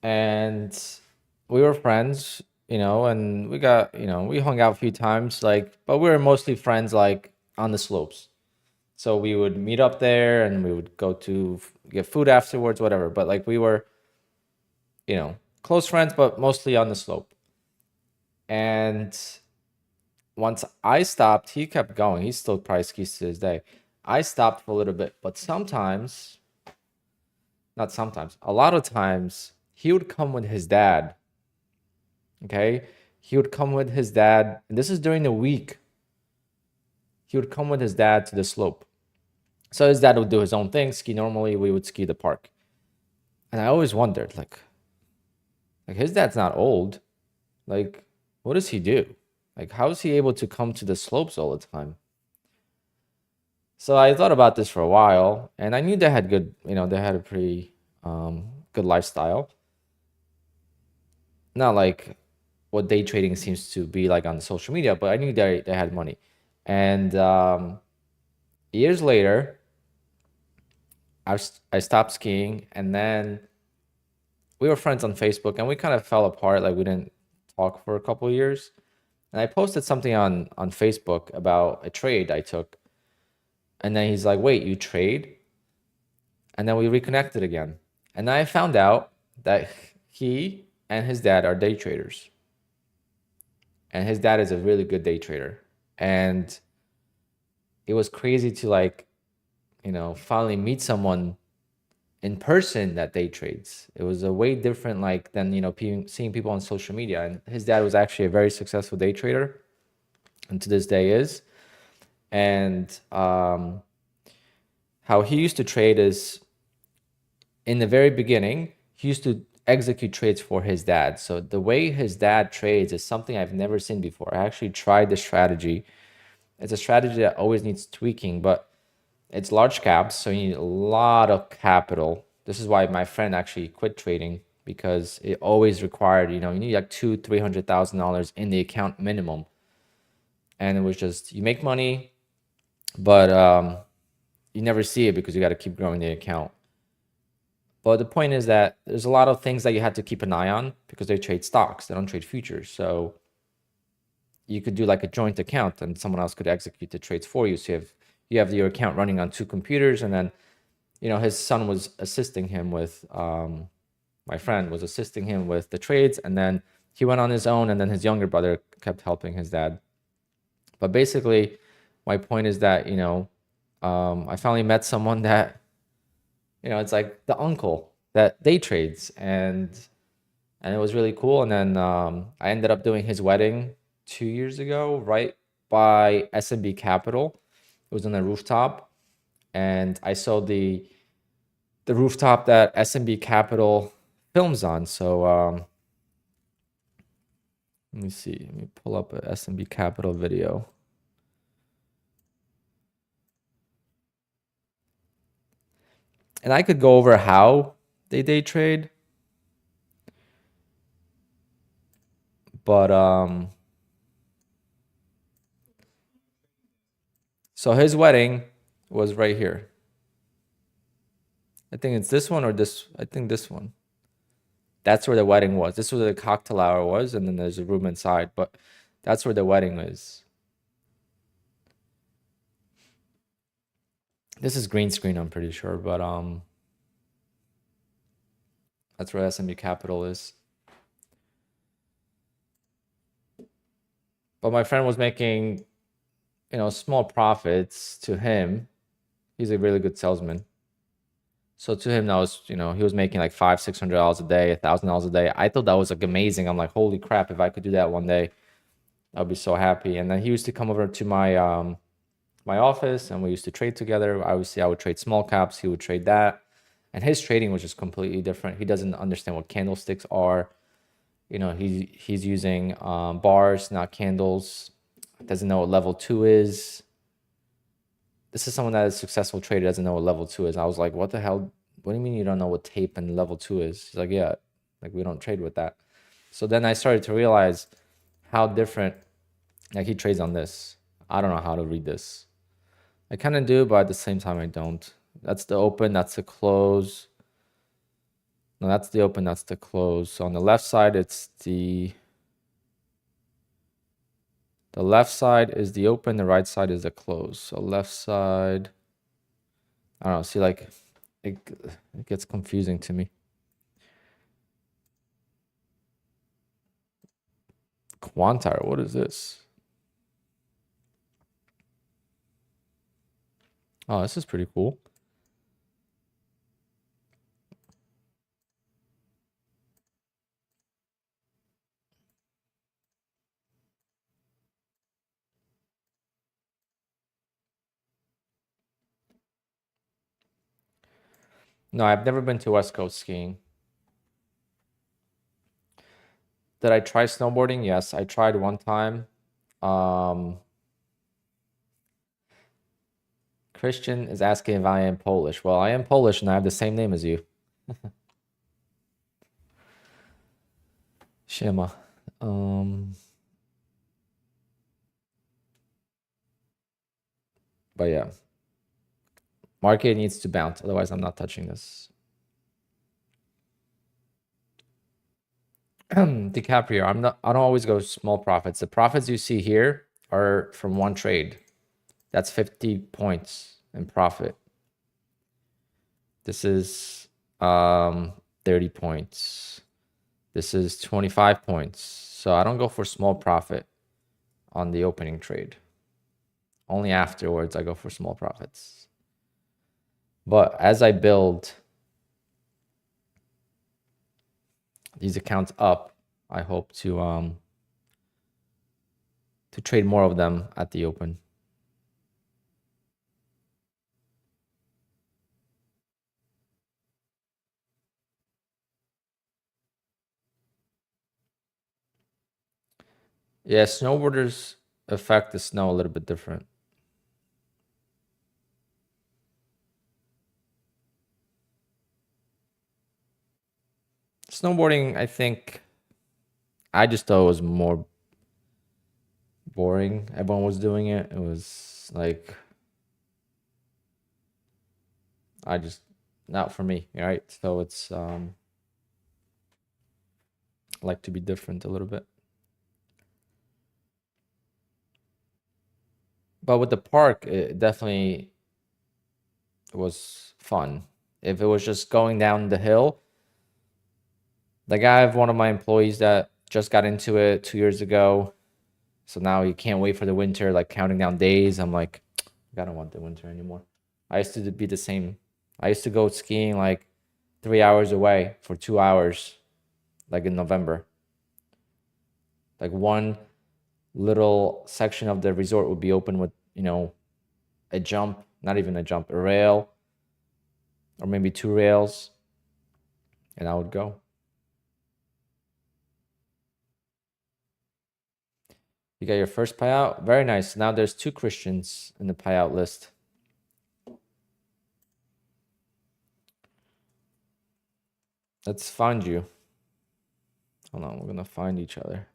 And we were friends, and we got, we hung out a few times, like, but we were mostly friends, like, on the slopes. So we would meet up there and we would go to get food afterwards, whatever. But like we were, close friends, but mostly on the slope. And once I stopped, he kept going. He still probably skis to this day. I stopped for a little bit, but sometimes, not sometimes, a lot of times, he would come with his dad. Okay? He would come with his dad, and this is during the week. He would come with his dad to the slope. So his dad would do his own thing, ski normally, we would ski the park. And I always wondered, like his dad's not old. Like, what does he do? Like, how is he able to come to the slopes all the time? So I thought about this for a while, and I knew they had good, they had a pretty good lifestyle. Not like what day trading seems to be like on social media, but I knew they had money. And years later, I stopped skiing, and then we were friends on Facebook, and we kind of fell apart. Like we didn't talk for a couple of years. And I posted something on Facebook about a trade I took, And then he's like, wait, you trade? And then we reconnected again. And I found out that he and his dad are day traders. And his dad is a really good day trader. And it was crazy to like, finally meet someone in person that day trades. It was a way different like than, seeing people on social media. And his dad was actually a very successful day trader, and to this day is. And how he used to trade is, in the very beginning, he used to execute trades for his dad. So the way his dad trades is something I've never seen before. I actually tried the strategy. It's a strategy that always needs tweaking, but it's large caps, so you need a lot of capital. This is why my friend actually quit trading, because it always required, you need like $200,000-$300,000 in the account minimum. And it was just, you make money, but you never see it because you got to keep growing the account. But the point is that there's a lot of things that you have to keep an eye on because they trade stocks, they don't trade futures. So you could do like a joint account and someone else could execute the trades for you. So you have your account running on two computers, and then his son was assisting him with my friend was assisting him with the trades, and then he went on his own, and then his younger brother kept helping his dad. But basically my point is that I finally met someone that it's like the uncle that day trades, and it was really cool. And then I ended up doing his wedding 2 years ago, right by S&B Capital. It was on the rooftop, and I saw the rooftop that S&B Capital films on. So let me see. Let me pull up a S&B Capital video. And I could go over how they day trade, but so his wedding was right here. I think it's this one or this. I think this one. That's where the wedding was. This was where the cocktail hour was, and then there's a room inside, but that's where the wedding is. This is green screen, I'm pretty sure, but that's where S&B Capital is. But my friend was making, small profits to him. He's a really good salesman. So to him, that was, he was making like $500-$600 a day, $1,000 a day. I thought that was like amazing. I'm like, holy crap, if I could do that one day, I'd be so happy. And then he used to come over to my my office, and we used to trade together. Obviously, I would trade small caps, he would trade that. And his trading was just completely different. He doesn't understand what candlesticks are. He's using bars, not candles. Doesn't know what level 2 is. This is someone that is a successful trader, doesn't know what level 2 is. I was like, what the hell? What do you mean you don't know what tape and level 2 is? He's like, yeah, like we don't trade with that. So then I started to realize how different, like he trades on this. I don't know how to read this. I kind of do, but at the same time, I don't. That's the open, that's the close. No, that's the open, that's the close. So on the left side, it's the left side is the open, the right side is the close. So left side, I don't know, see, like it gets confusing to me. QUANTOWER, what is this? Oh, this is pretty cool. No, I've never been to West Coast skiing. Did I try snowboarding? Yes, I tried one time. Christian is asking if I am Polish. Well, I am Polish and I have the same name as you. Shema. But yeah. Market needs to bounce, otherwise I'm not touching this. DiCaprio, I don't always go small profits. The profits you see here are from one trade. That's 50 points. in profit. This is 30 points. This is 25 points. So I don't go for small profit on the opening trade. Only afterwards I go for small profits. But as I build these accounts up, I hope to trade more of them at the open. Yeah, snowboarders affect the snow a little bit different. Snowboarding, I think, I just thought it was more boring. Everyone was doing it. It was like, I just, not for me, right? So it's like to be different a little bit. But with the park, it definitely was fun. If it was just going down the hill, like I have one of my employees that just got into it 2 years ago. So now he can't wait for the winter, like counting down days. I'm like, I don't want the winter anymore. I used to be the same. I used to go skiing like 3 hours away for 2 hours, like in November. Like one little section of the resort would be open with, a jump, not even a jump, a rail, or maybe two rails, and I would go. You got your first payout. Very nice. Now there's 2 Christians in the payout list. Let's find you. Hold on, we're gonna find each other.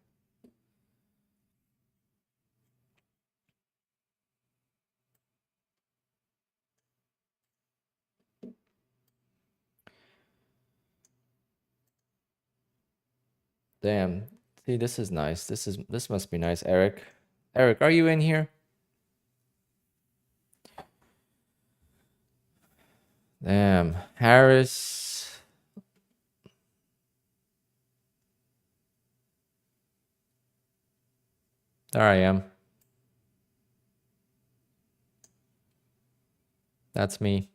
Damn. See, this is nice. This must be nice, Eric. Eric, are you in here? Damn. Harris. There I am. That's me.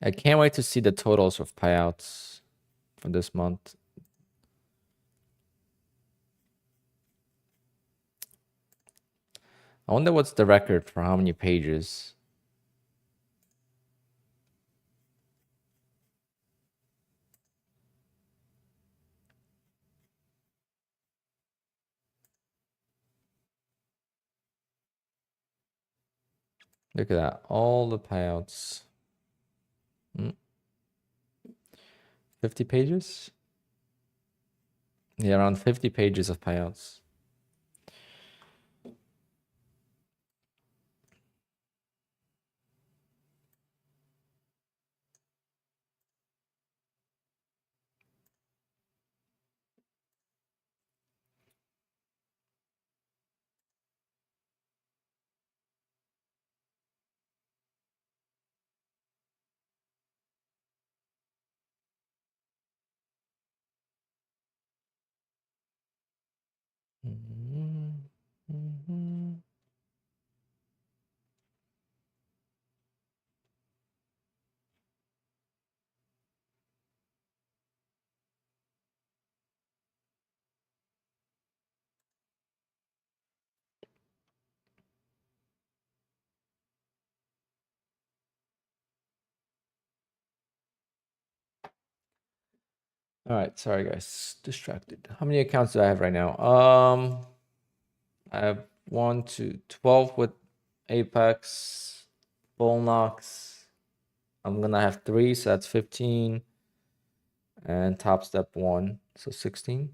I can't wait to see the totals of payouts for this month. I wonder what's the record for how many pages. Look at that. All the payouts. 50 pages? Yeah, around 50 pages of payouts. All right, sorry guys, distracted. How many accounts do I have right now? I have 1, 2, 12 with Apex, Bullnox. I'm gonna have 3, so that's 15, and Top Step 1, so 16.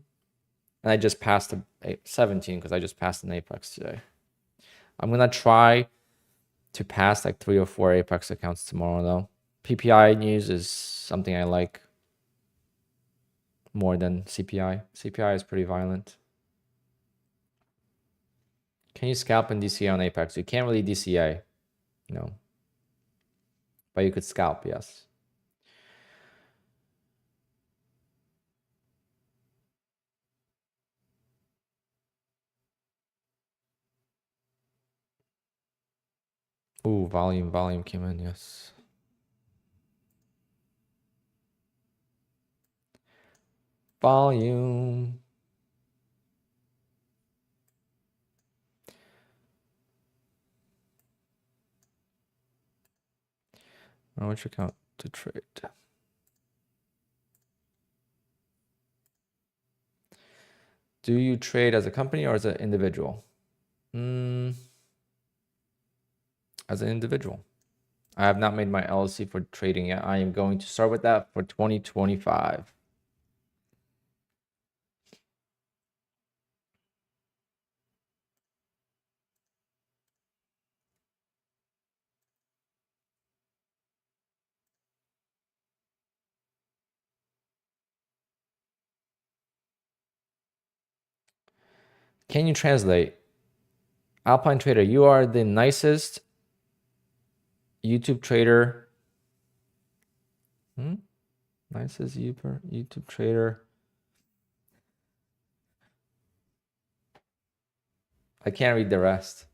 And I just passed a 17 because I just passed an apex today. I'm gonna try to pass like 3 or 4 apex accounts tomorrow though. PPI news is something I like more than CPI. CPI is pretty violent. Can you scalp and DCA on apex? You can't really DCA, no. But you could scalp, yes. Ooh, volume came in, yes. Volume. Which account to trade? Do you trade as a company or as an individual? As an individual. I have not made my LLC for trading yet. I am going to start with that for 2025. Can you translate? Alpine Trader, you are the nicest YouTube trader. Nicest YouTube trader. I can't read the rest.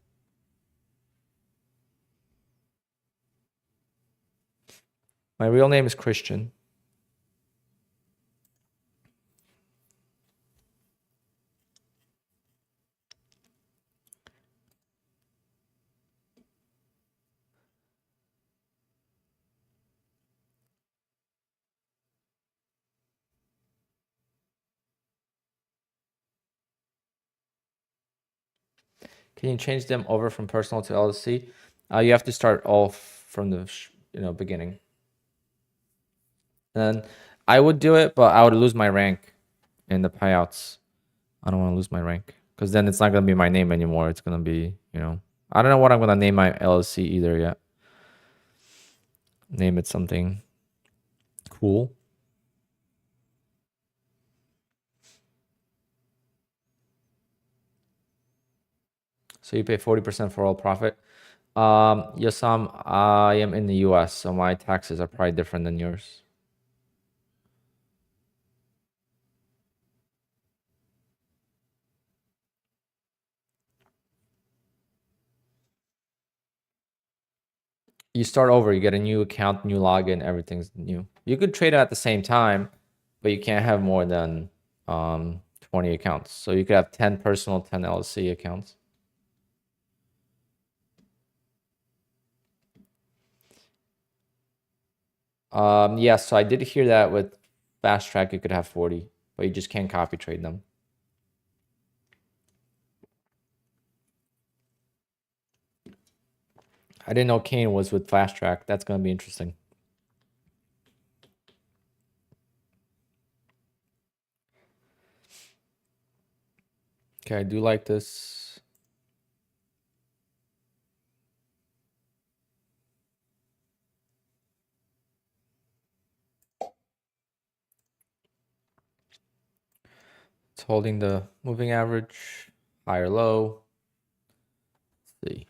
My real name is Christian. Can you change them over from personal to LLC? You have to start off from the beginning. And I would do it, but I would lose my rank in the payouts. I don't want to lose my rank because then it's not going to be my name anymore. It's going to be, I don't know what I'm going to name my LLC either yet. Name it something cool. So you pay 40% for all profit. Yes, I am in the US, so my taxes are probably different than yours. You start over, you get a new account, new login, everything's new. You could trade it at the same time, but you can't have more than 20 accounts. So you could have 10 personal, 10 LLC accounts. Yeah, so I did hear that with Fast Track you could have 40, but you just can't copy trade them. I didn't know Kane was with Fast Track. That's gonna be interesting. Okay, I do like this. It's holding the moving average, higher low. Let's see.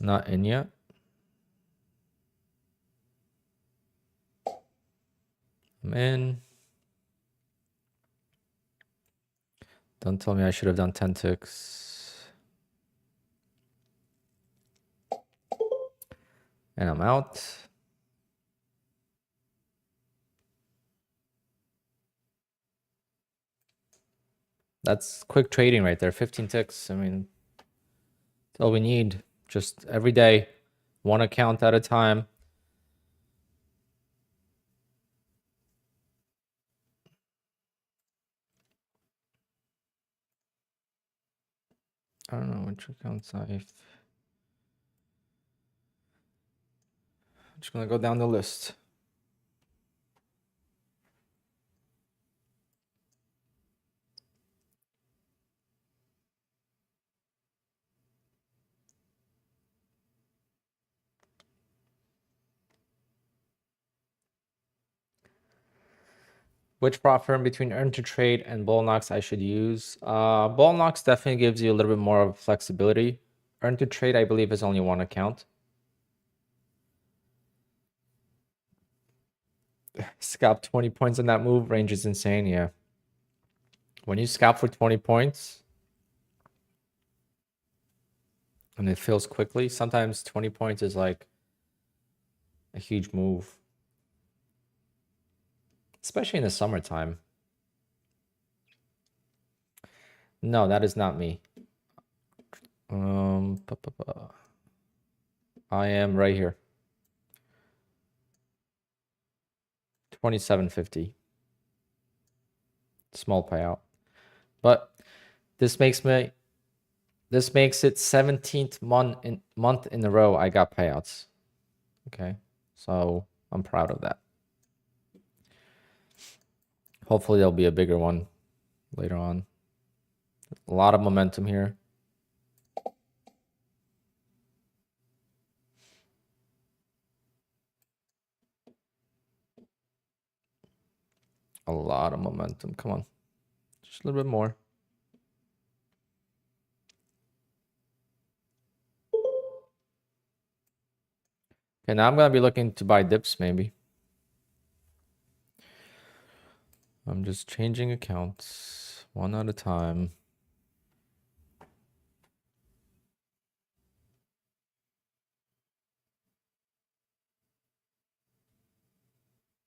Not in yet. I'm in. Don't tell me I should have done 10 ticks. And I'm out. That's quick trading right there. 15 ticks. I mean, that's all we need. Just every day, one account at a time. I don't know which accounts I've. Just gonna go down the list. Which prop firm between earn to trade and bull knocks I should use? Bull knocks definitely gives you a little bit more of flexibility. Earn to trade, I believe, is only one account. Scalp 20 points in that move. Range is insane, yeah. When you scalp for 20 points and it fills quickly, sometimes 20 points is like a huge move. Especially in the summertime. No, that is not me. I am right here. 2750. Small payout. But this makes it 17th month in a row I got payouts. Okay. So I'm proud of that. Hopefully there'll be a bigger one later on. A lot of momentum here. A lot of momentum. Come on. Just a little bit more. Okay, now I'm going to be looking to buy dips maybe. I'm just changing accounts one at a time.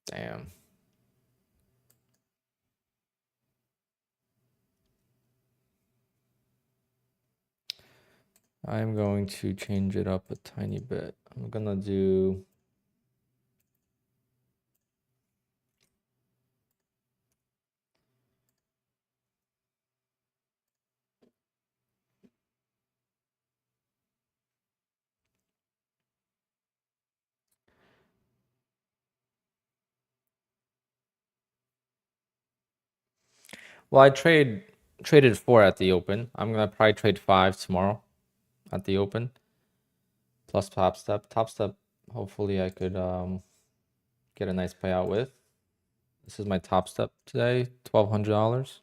Damn. I'm going to change it up a tiny bit. I'm going to do well, I traded 4 at the open. I'm going to probably trade 5 tomorrow at the open. Plus topstep. Topstep, hopefully I could get a nice payout with. This is my topstep today, $1,200.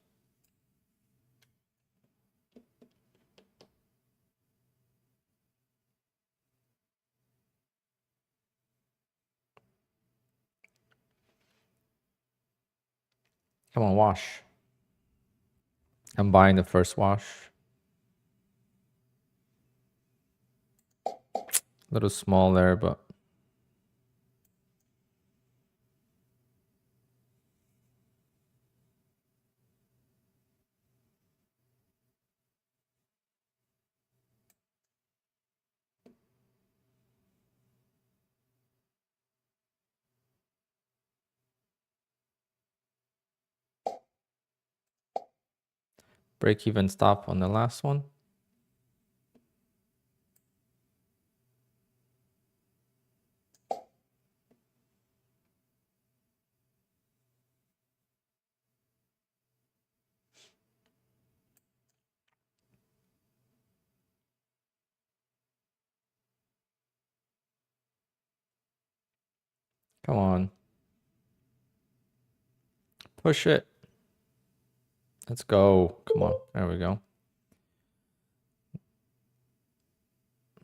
Come on, wash. I'm buying the first wash. A little small there, but break even stop on the last one. Come on. Push it. Let's go. Come on. There we go.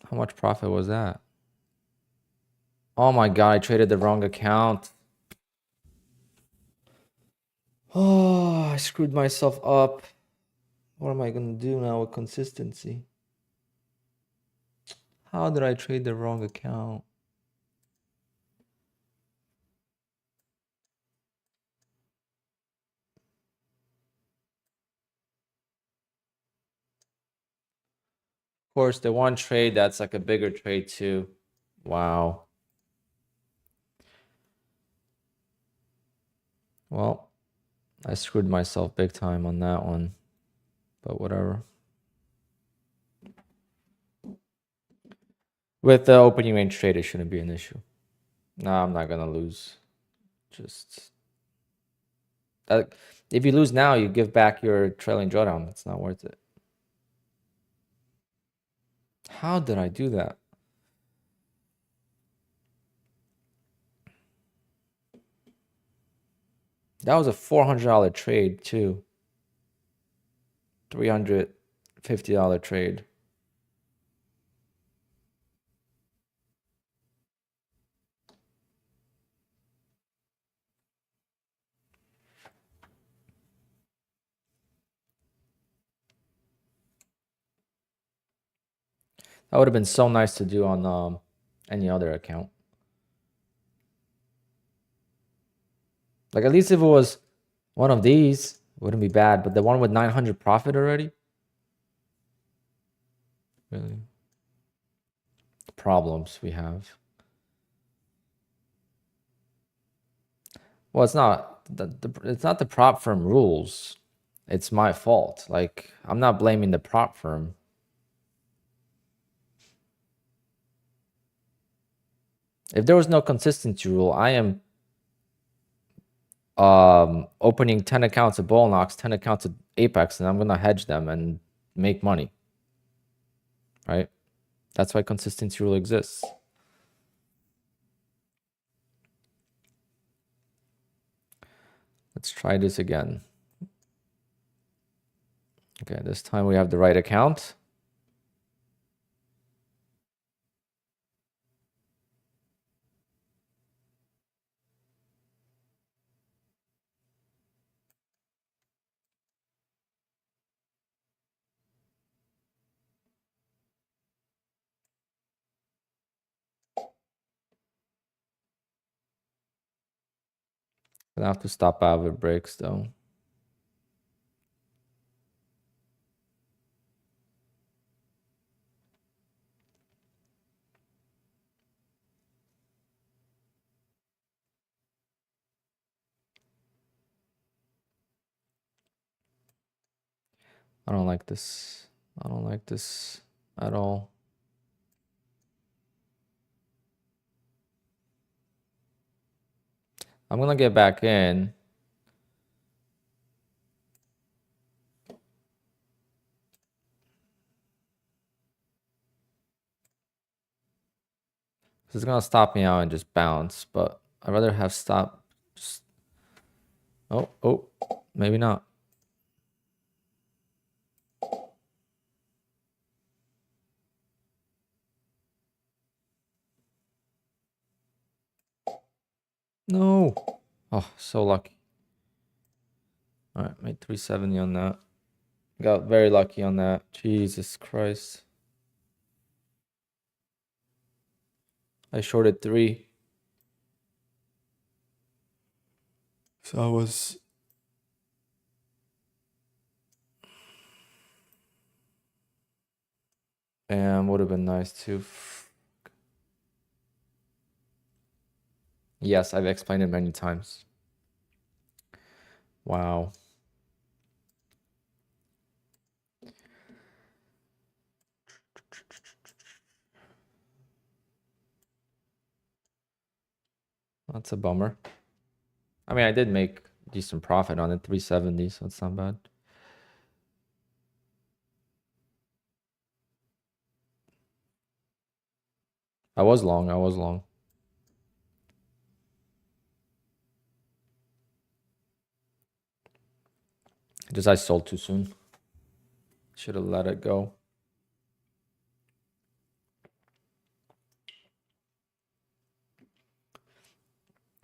How much profit was that? Oh my God, I traded the wrong account. Oh, I screwed myself up. What am I going to do now with consistency? How did I trade the wrong account? Of course, the one trade that's like a bigger trade too. Wow. Well, I screwed myself big time on that one, but whatever. With the opening range trade, it shouldn't be an issue. No, I'm not gonna lose. Just if you lose now, you give back your trailing drawdown. It's not worth it. How did I do that? That was a $400 trade too. $350 trade. That would have been so nice to do on any other account. Like at least if it was one of these, it wouldn't be bad. But the one with 900 profit already? Really? Problems we have. Well, it's not it's not the prop firm rules. It's my fault. Like I'm not blaming the prop firm. If there was no consistency rule, I am opening 10 accounts of Bullnox, 10 accounts of Apex, and I'm gonna hedge them and make money. Right? That's why consistency rule exists. Let's try this again. Okay, this time we have the right account. Gonna have to stop out if it breaks though. I don't like this. I don't like this at all. I'm gonna get back in. This is gonna stop me out and just bounce, but I'd rather have stop. Just... Oh, maybe not. No. Oh, so lucky. All right, made 370 on that. Got very lucky on that. Jesus Christ. I shorted 3. So I was... And would have been nice too. Yes, I've explained it many times. Wow. That's a bummer. I mean, I did make decent profit on it, 370, so it's not bad. I was long. Just I sold too soon. Should have let it go.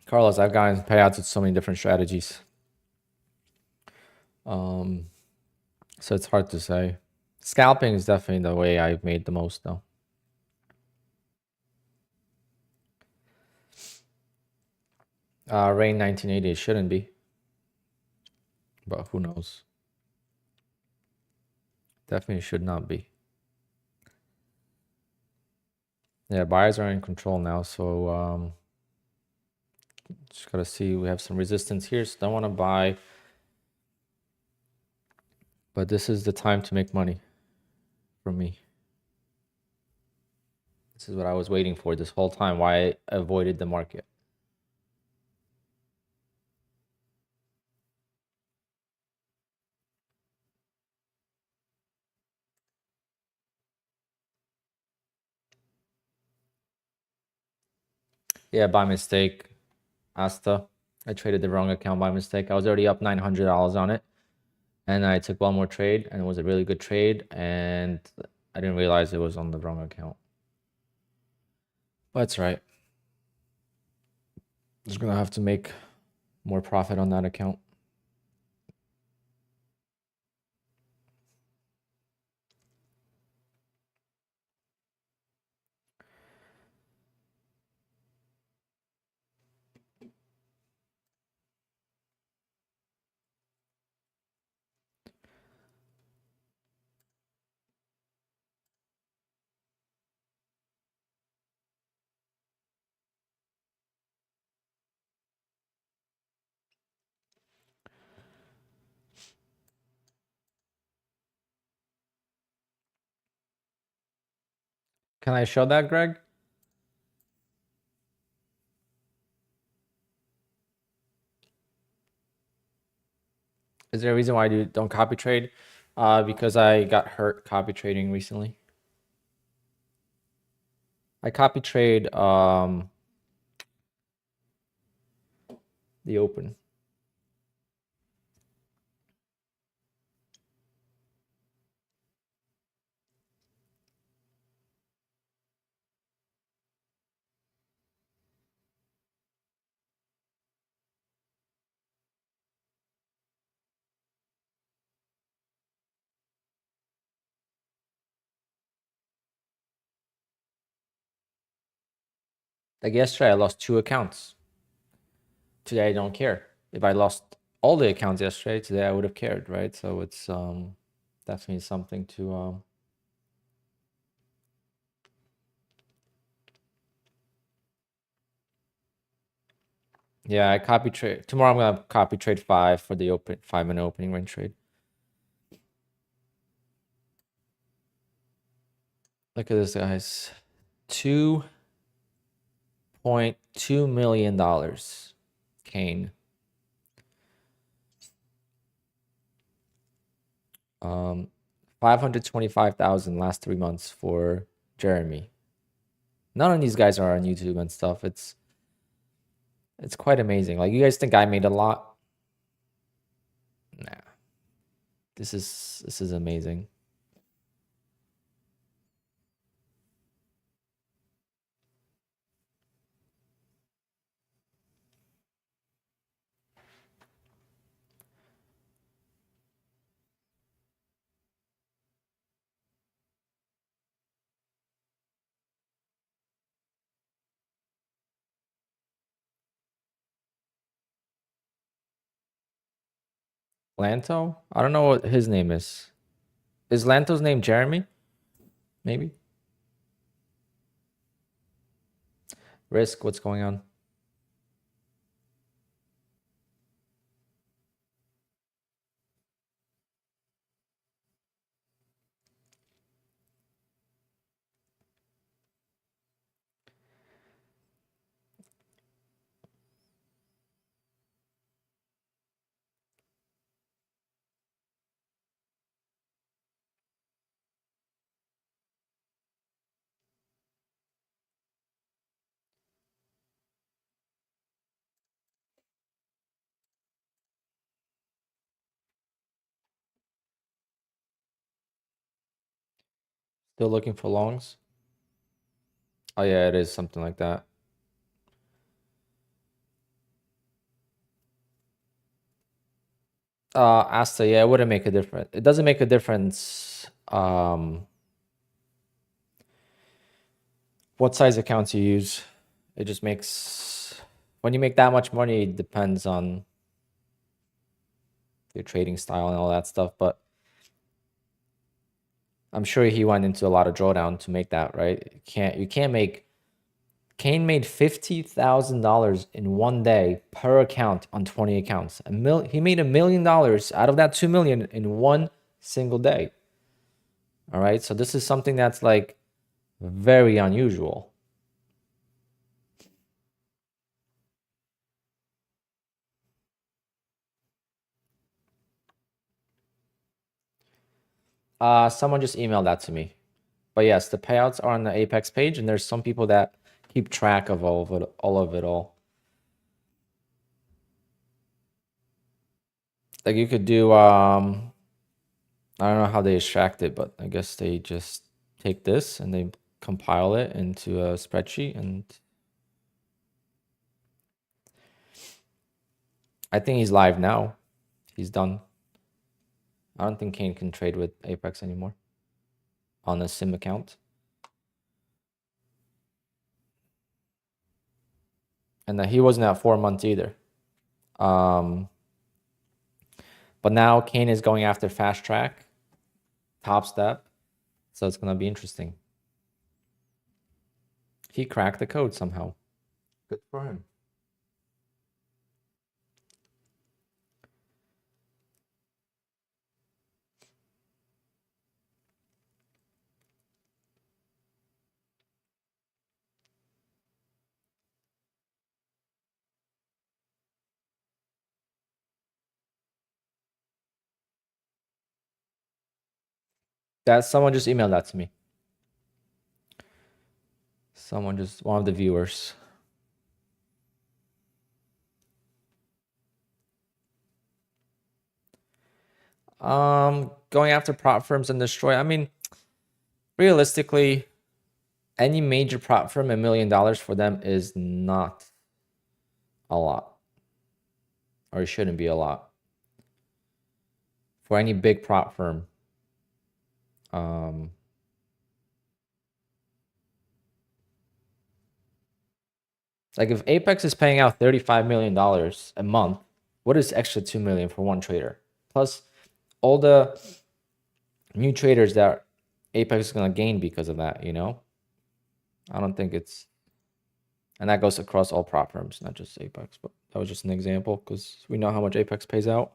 Carlos, I've gotten payouts with so many different strategies. So it's hard to say. Scalping is definitely the way I've made the most though. Rain 1980 shouldn't be. But who knows? Definitely should not be. Yeah, buyers are in control now, so just gotta see. We have some resistance here, so don't want to buy. But this is the time to make money for me. This is what I was waiting for this whole time, why I avoided the market. Yeah, by mistake. Asta. I traded the wrong account by mistake. I was already up $900 on it. And I took one more trade, and it was a really good trade. And I didn't realize it was on the wrong account. But that's right. Just going to have to make more profit on that account. Can I show that, Greg? Is there a reason why I don't copy trade? Because I got hurt copy trading recently. I copy trade the open. Like yesterday, I lost 2 accounts. Today, I don't care. If I lost all the accounts yesterday, today I would have cared, right? So it's definitely something to yeah, I copy trade. Tomorrow I'm gonna copy trade 5 for the 5-minute opening range trade. Look at this, guys. $2.2 million. Kane. 525,000 last 3 months for Jeremy. None of these guys are on YouTube and stuff. It's quite amazing. Like, you guys think I made a lot? Nah. This is amazing. Lanto? I don't know what his name is. Is Lanto's name Jeremy? Maybe. Risk, what's going on? Still looking for longs? Oh yeah, it is something like that. Asta, yeah, it wouldn't make a difference. It doesn't make a difference what size accounts you use. It just makes, when you make that much money, it depends on your trading style and all that stuff. But I'm sure he went into a lot of drawdown to make that, right? You can't make. Kane made $50,000 in one day per account on 20 accounts. He made $1 million out of that 2 million in one single day. All right, so this is something that's like Very unusual. Someone just emailed that to me. But yes, the payouts are on the Apex page, and there's some people that keep track of all of it all. Like you could do I don't know how they extract it, but I guess they just take this and they compile it into a spreadsheet, and I think he's live now. He's done. I don't think Kane can trade with Apex anymore on a sim account. And he wasn't at 4 months either. But now Kane is going after fast track, top step. So it's going to be interesting. He cracked the code somehow. Good for him. That someone just emailed that to me. Someone just, one of the viewers. Going after prop firms and destroy. I mean, realistically, any major prop firm, $1 million for them is not a lot, or it shouldn't be a lot for any big prop firm. Like if Apex is paying out $35 million a month, what is extra $2 million for one trader? Plus all the new traders that Apex is going to gain because of that, you know? I don't think it's, and that goes across all prop firms, not just Apex, but that was just an example because we know how much Apex pays out.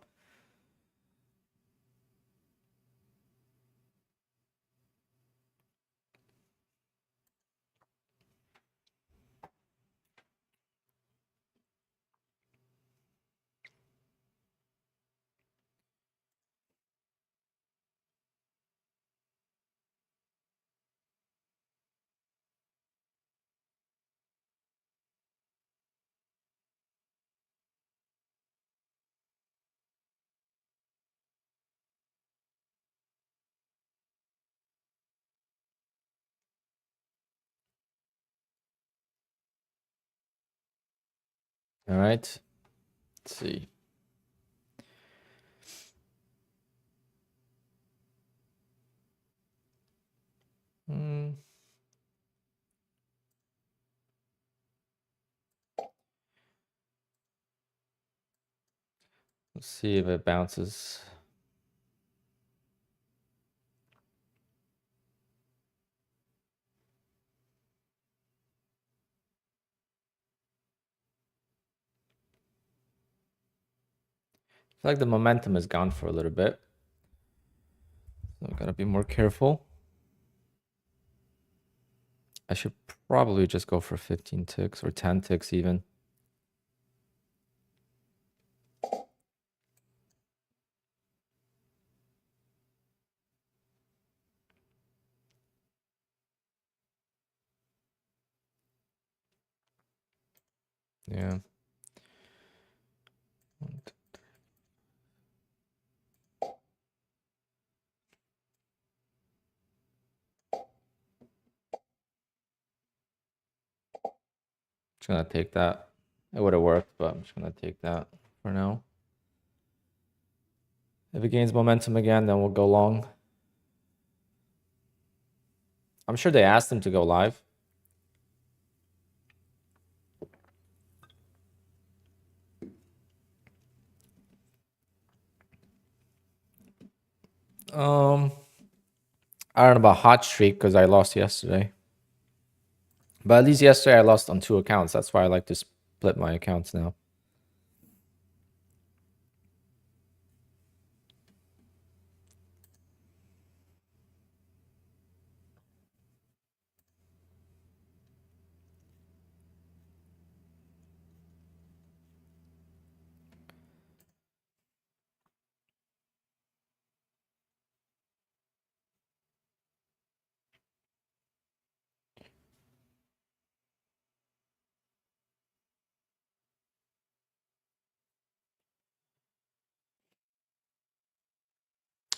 All right. Let's see. Let's see if it bounces. I feel like the momentum is gone for a little bit. So I gotta be more careful. I should probably just go for 15 ticks or 10 ticks even. Yeah. Just gonna take that. It would have worked, but I'm just gonna take that for now. If it gains momentum again, then we'll go long. I'm sure they asked him to go live. I don't know about hot streak because I lost yesterday. But at least yesterday I lost on 2 accounts. That's why I like to split my accounts now.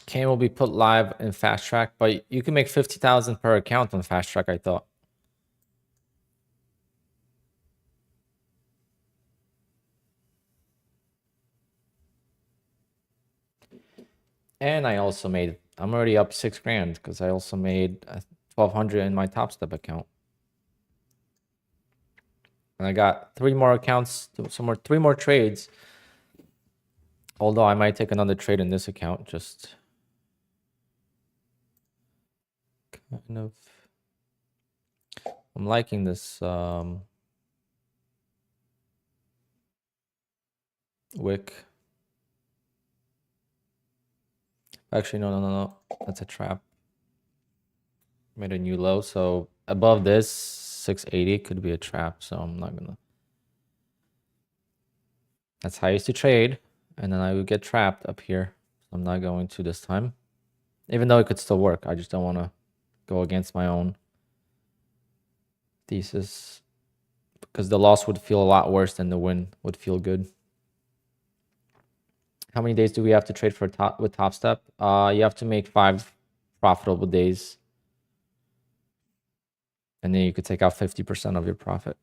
Kane will be put live in Fast Track, but you can make 50,000 per account on Fast Track, I thought. And I also made, I'm already up 6 grand because I also made 1,200 in my topstep account. And I got 3 more accounts, 3 more trades. Although I might take another trade in this account, just kind of. I'm liking this wick. Actually, no. That's a trap. Made a new low, so above this 680 could be a trap, so I'm not gonna. That's how I used to trade, and then I would get trapped up here. I'm not going to this time, even though it could still work. I just don't want to go against my own thesis because the loss would feel a lot worse than the win would feel good. How many days do we have to trade for with top step? You have to make 5 profitable days, and then you could take out 50% of your profit.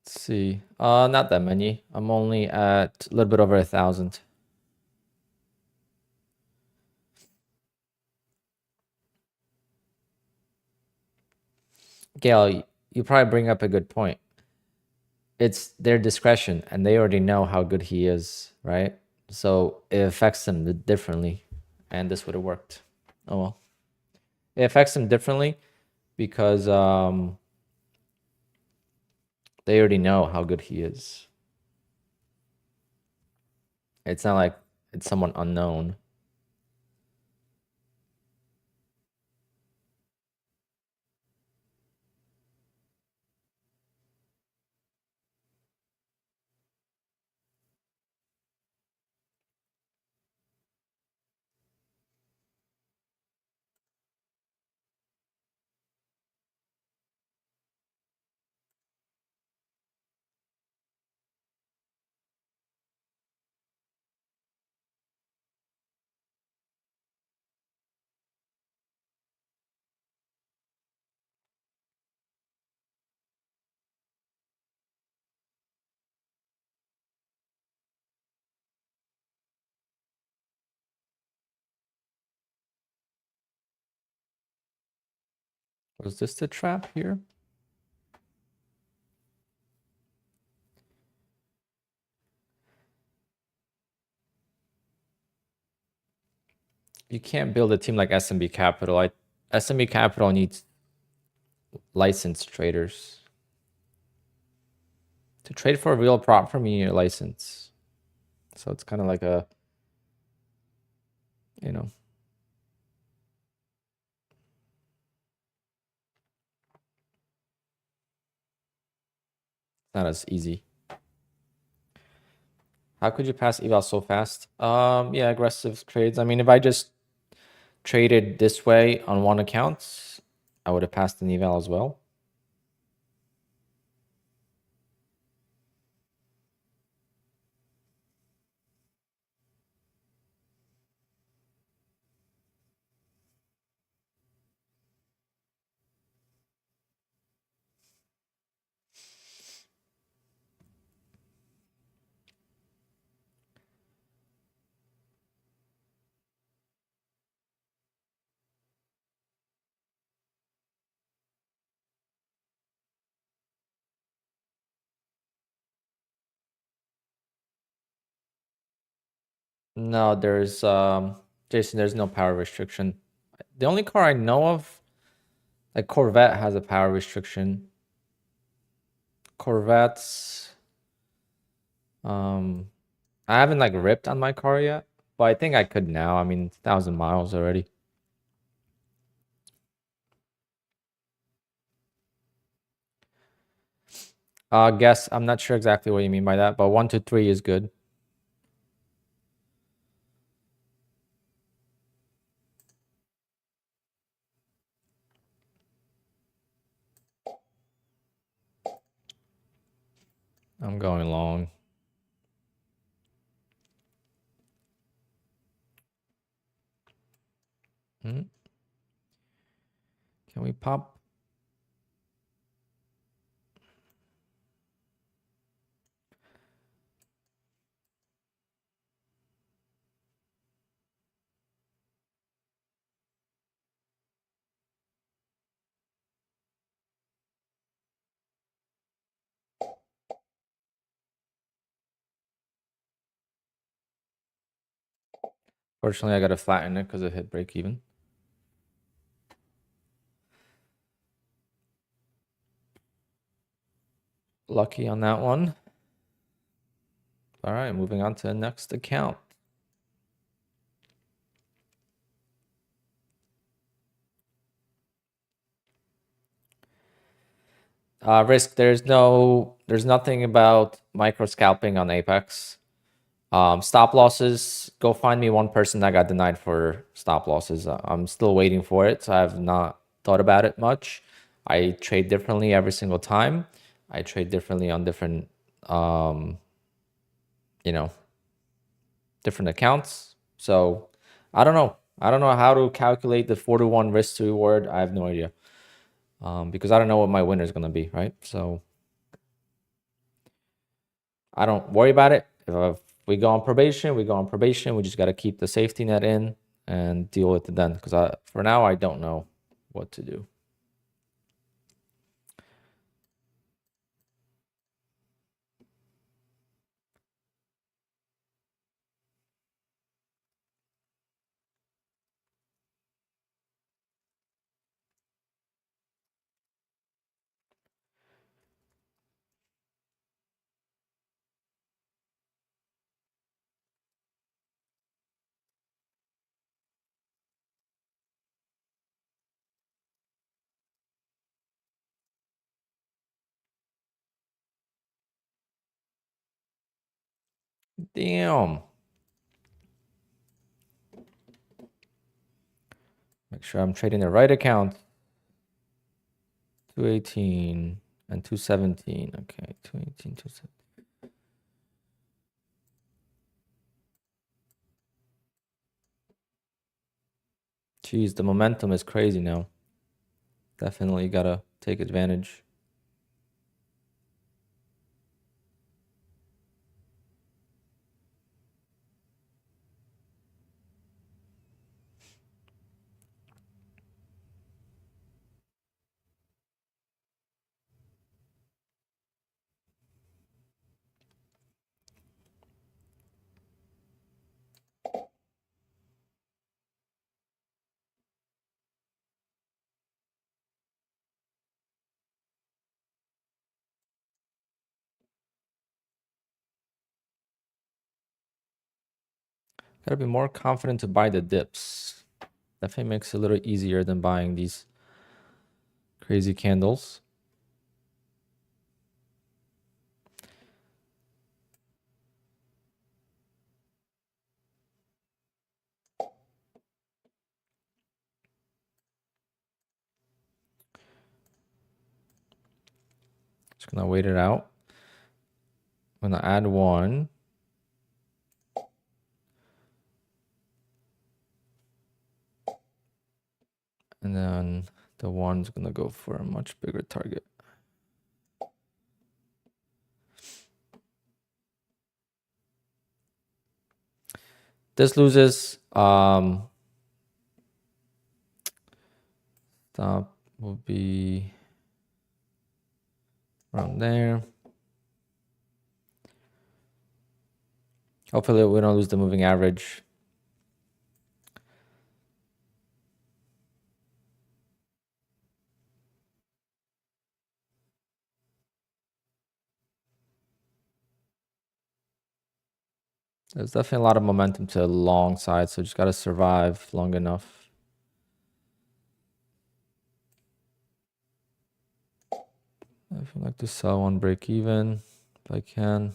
Let's see. Not that many. I'm only at a little bit over 1,000. Gail, you probably bring up a good point. It's their discretion, and they already know how good he is, right? So it affects them differently, and this would have worked. Oh well. It affects them differently because they already know how good he is. It's not like it's someone unknown. Was this the trap here? You can't build a team like SMB Capital. SMB Capital needs licensed traders. To trade for a real prop from you, need a license. So it's kind of like a, you know, not as easy. How could you pass eval so fast? Yeah, aggressive trades. I mean, if I just traded this way on one account, I would have passed an eval as well. No, there's Jason, there's no power restriction. The only car I know of, like Corvette has a power restriction. Corvettes, I haven't like ripped on my car yet, but I think I could now. I mean, 1,000 miles already. Guess. I'm not sure exactly what you mean by that, but 1 to 3 is good. I'm going long. Can we pop? Fortunately, I got to flatten it because it hit break even. Lucky on that one. All right, moving on to the next account. Risk, there's nothing about micro scalping on Apex. Stop losses, go find me one person that got denied for stop losses. I'm still waiting for it, so I have not thought about it much. I trade differently every single time. I trade differently on different, different accounts. So I don't know. I don't know how to calculate the 4-to-1 risk to reward. I have no idea. Because I don't know what my winner is going to be, right? So I don't worry about it. If we go on probation, we go on probation. We just got to keep the safety net in and deal with it then. Because for now, I don't know what to do. Damn. Make sure I'm trading the right account. 218 and 217. Okay, 218, 217. Jeez, the momentum is crazy now. Definitely gotta take advantage. Gotta be more confident to buy the dips. Definitely makes it a little easier than buying these crazy candles. Just gonna wait it out. I'm gonna add one. And then the one's gonna go for a much bigger target. This loses. Stop will be around there. Hopefully we don't lose the moving average. There's definitely a lot of momentum to the long side, so just gotta survive long enough. I feel like to sell one break even if I can.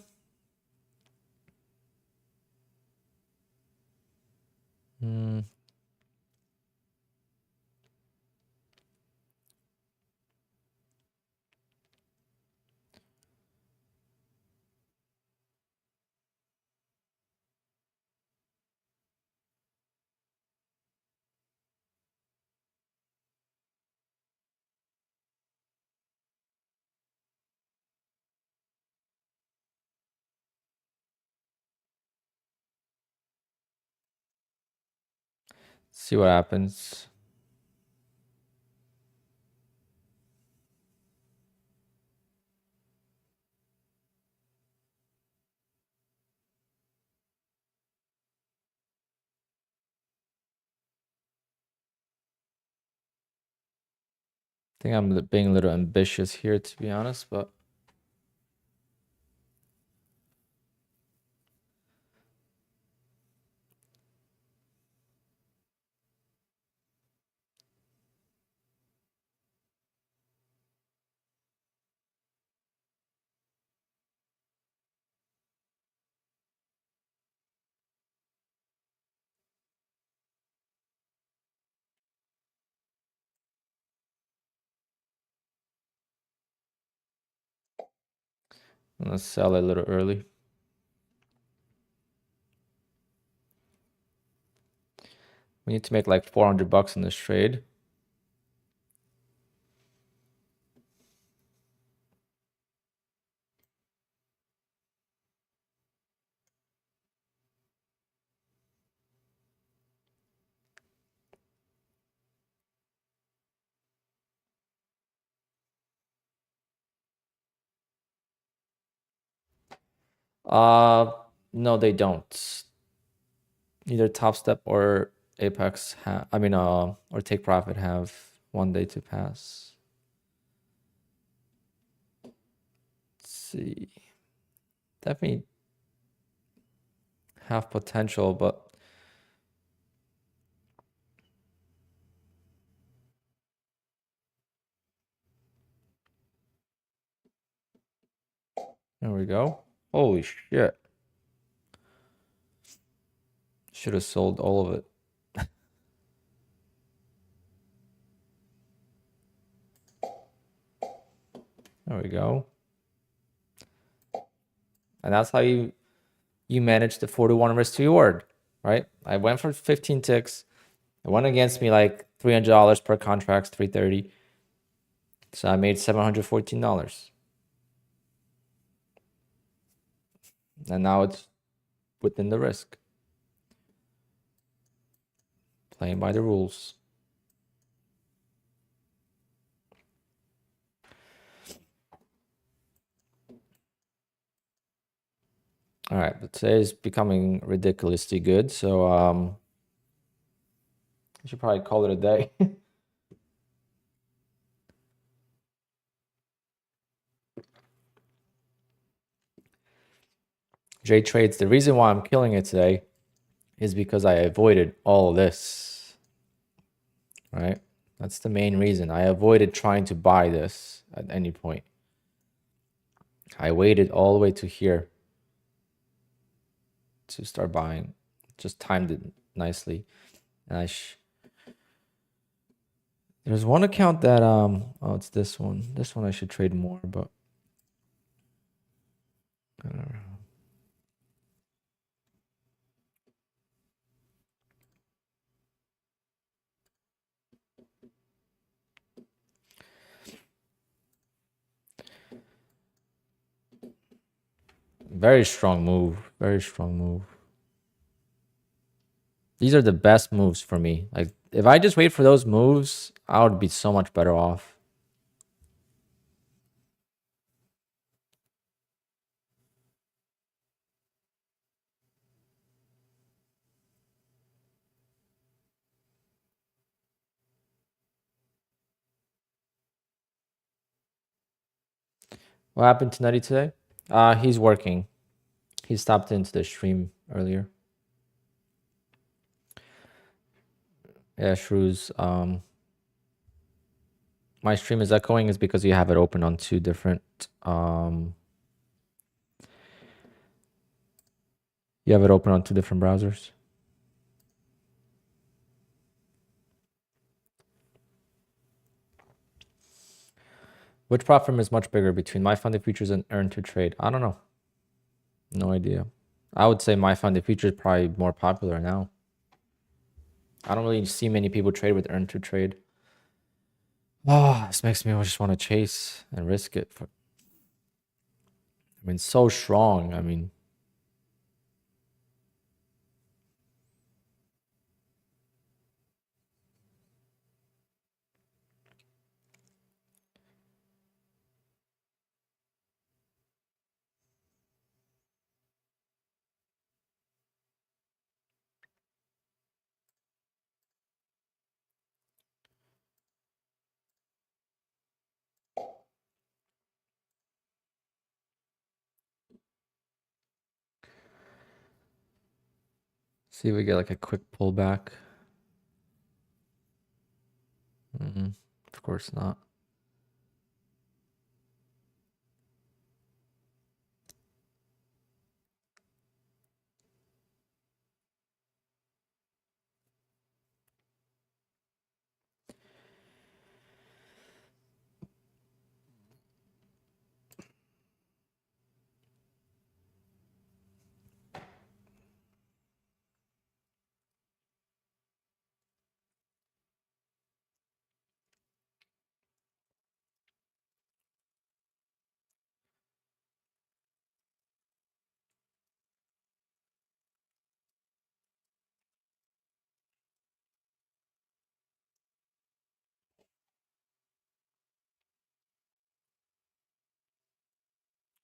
See what happens. I think I'm being a little ambitious here, to be honest, but I'm gonna sell a little early. We need to make like 400 bucks in this trade. No, they don't. Either Topstep or Apex have, or Take Profit have 1 day to pass. Let's see. Definitely have potential, but there we go. Holy shit. Should have sold all of it. There we go. And that's how you manage the 4-to-1 risk to reward, right? I went for 15 ticks. It went against me like $300 per contract, 330. So I made $714. And now it's within the risk. Playing by the rules. All right, but today is becoming ridiculously good, so I should probably call it a day. J trades. The reason why I'm killing it today is because I avoided all of this. Right? That's the main reason. I avoided trying to buy this at any point. I waited all the way to here to start buying. Just timed it nicely. And there's one account that oh, it's this one. This one I should trade more, but I don't know. Very strong move. Very strong move. These are the best moves for me. Like, if I just wait for those moves, I would be so much better off. What happened to Nutty today? He's working. He stopped into the stream earlier. Yeah, Shrews. my stream is echoing is because you have it open on two different browsers. Which platform is much bigger between my funded futures and earn to trade? I don't know. No idea. I would say my funded futures is probably more popular now. I don't really see many people trade with earn to trade. Oh, this makes me just want to chase and risk it. I mean, so strong. I mean, see if we get like a quick pullback. Of course not.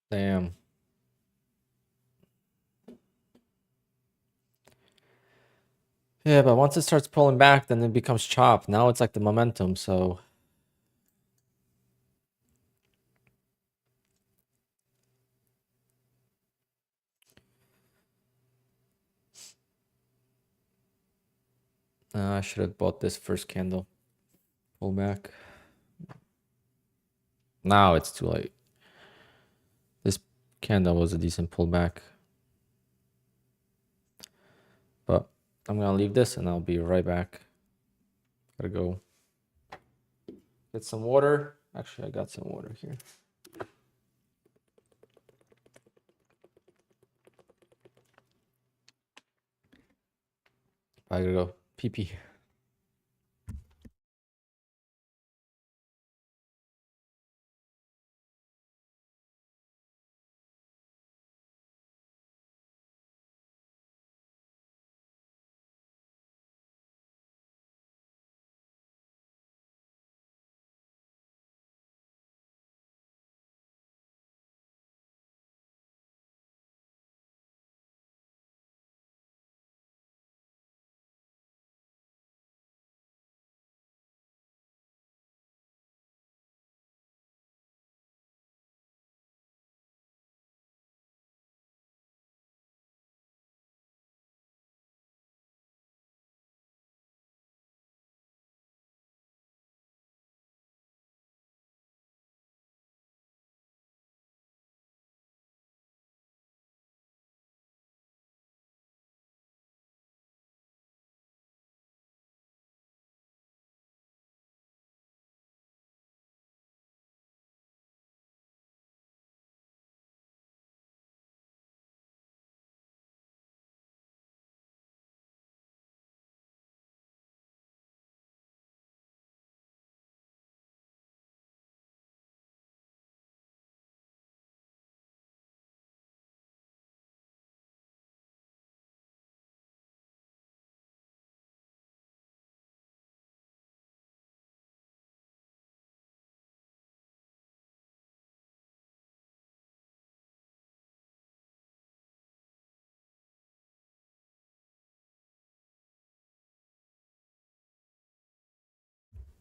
Damn. Yeah, but once it starts pulling back, then it becomes chop. Now it's like the momentum, so I should have bought this first candle. Pull back. Now it's too late. This candle was a decent pullback. But I'm gonna leave this and I'll be right back. Gotta go get some water. Actually, I got some water here. I gotta go pee pee.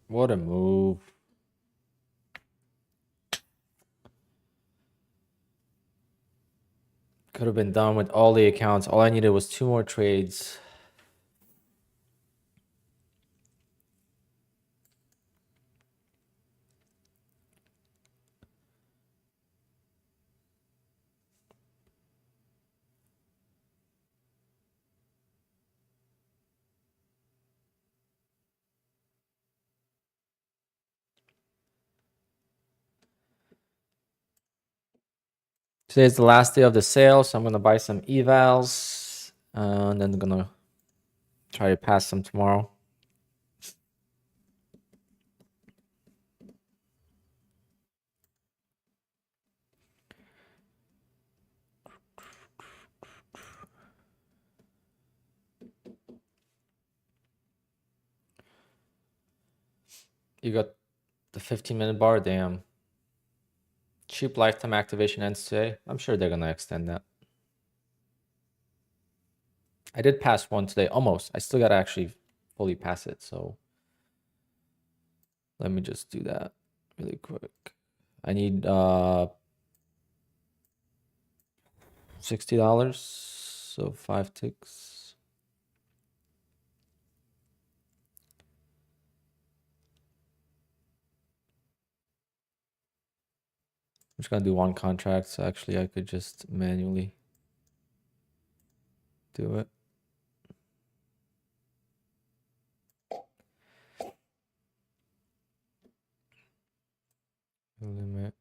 What a move. Could have been done with all the accounts. All I needed was 2 more trades. Today's the last day of the sale, so I'm gonna buy some evals, and then I'm gonna try to pass them tomorrow. You got the 15-minute bar, damn. Cheap lifetime activation ends today. I'm sure they're gonna extend that. I did pass one today, almost. I still gotta actually fully pass it, so let me just do that really quick. I need $60, so 5 ticks. I'm just gonna do one contract, so actually I could just manually do it. Limit.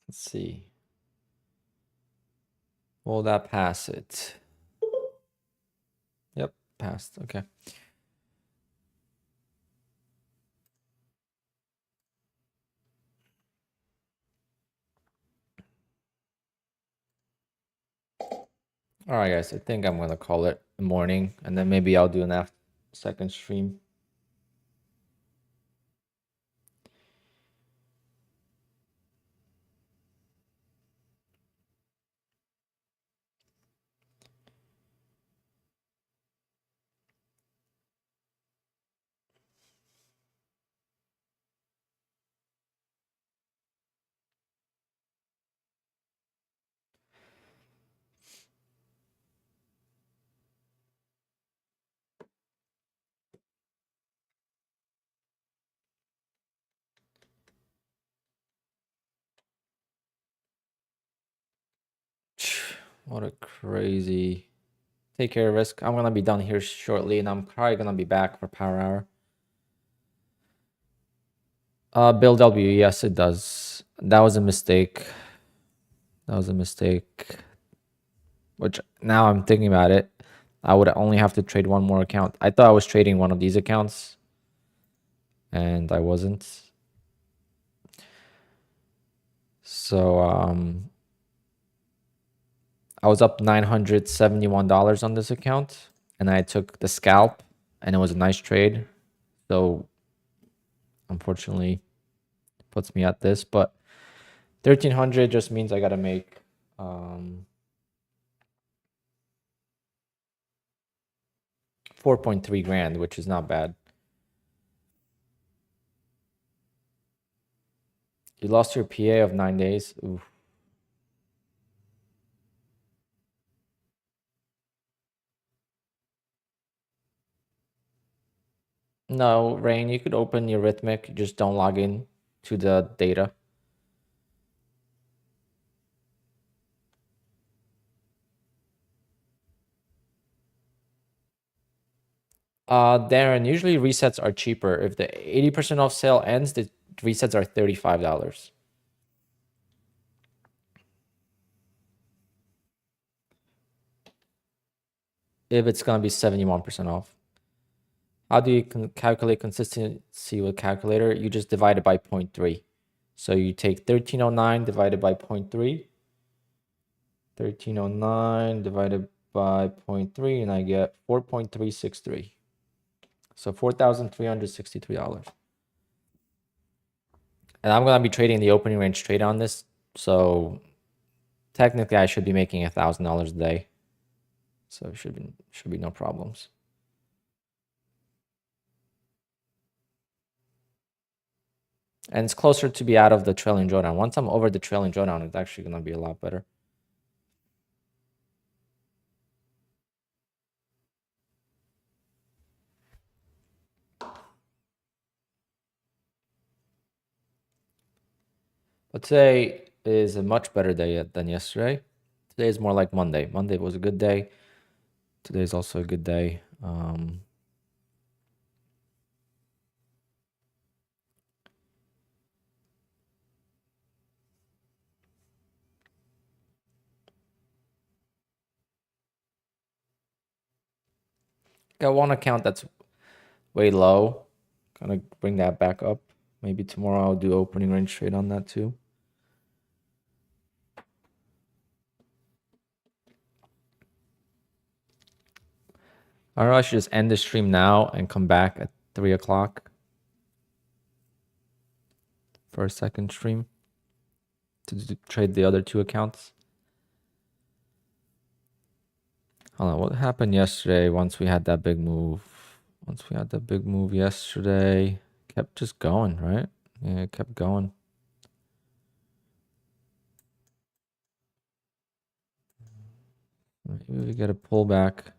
Let's see. Will that pass it? Yep, passed. Okay. All right, guys. I think I'm gonna call it the morning, and then maybe I'll do an second stream. What a crazy. Take care, Risk. I'm gonna be done here shortly, and I'm probably gonna be back for Power Hour. Bill W. Yes, it does. That was a mistake. That was a mistake. Which now I'm thinking about it, I would only have to trade one more account. I thought I was trading one of these accounts, and I wasn't. So I was up $971 on this account, and I took the scalp, and it was a nice trade. So unfortunately, puts me at this, but 1300 just means I gotta make 4.3 grand, which is not bad. You lost your PA of 9 days. Oof. No, Rain, you could open your Rhythmic, just don't log in to the data. Darren, usually resets are cheaper. If the 80% off sale ends, the resets are $35. If it's gonna be 71% off. How do you calculate consistency with calculator? You just divide it by 0.3. So you take 1309 divided by 0.3. 1309 divided by 0.3, and I get 4.363. So $4,363. And I'm gonna be trading the opening range trade on this. So technically I should be making $1,000 a day. So should be no problems. And it's closer to be out of the trailing drawdown. Once I'm over the trailing drawdown, it's actually gonna be a lot better. But today, is a much better day than yesterday. Today is more like Monday. Monday was a good day. Today is also a good day. Got one account that's way low. Gonna bring that back up. Maybe tomorrow I'll do opening range trade on that too. I don't know, I should just end the stream now and come back at 3 o'clock for a second stream to trade the other two accounts. Hold on, what happened yesterday once we had that big move? Once we had that big move yesterday, kept just going, right? Yeah, it kept going. Maybe we get a pullback.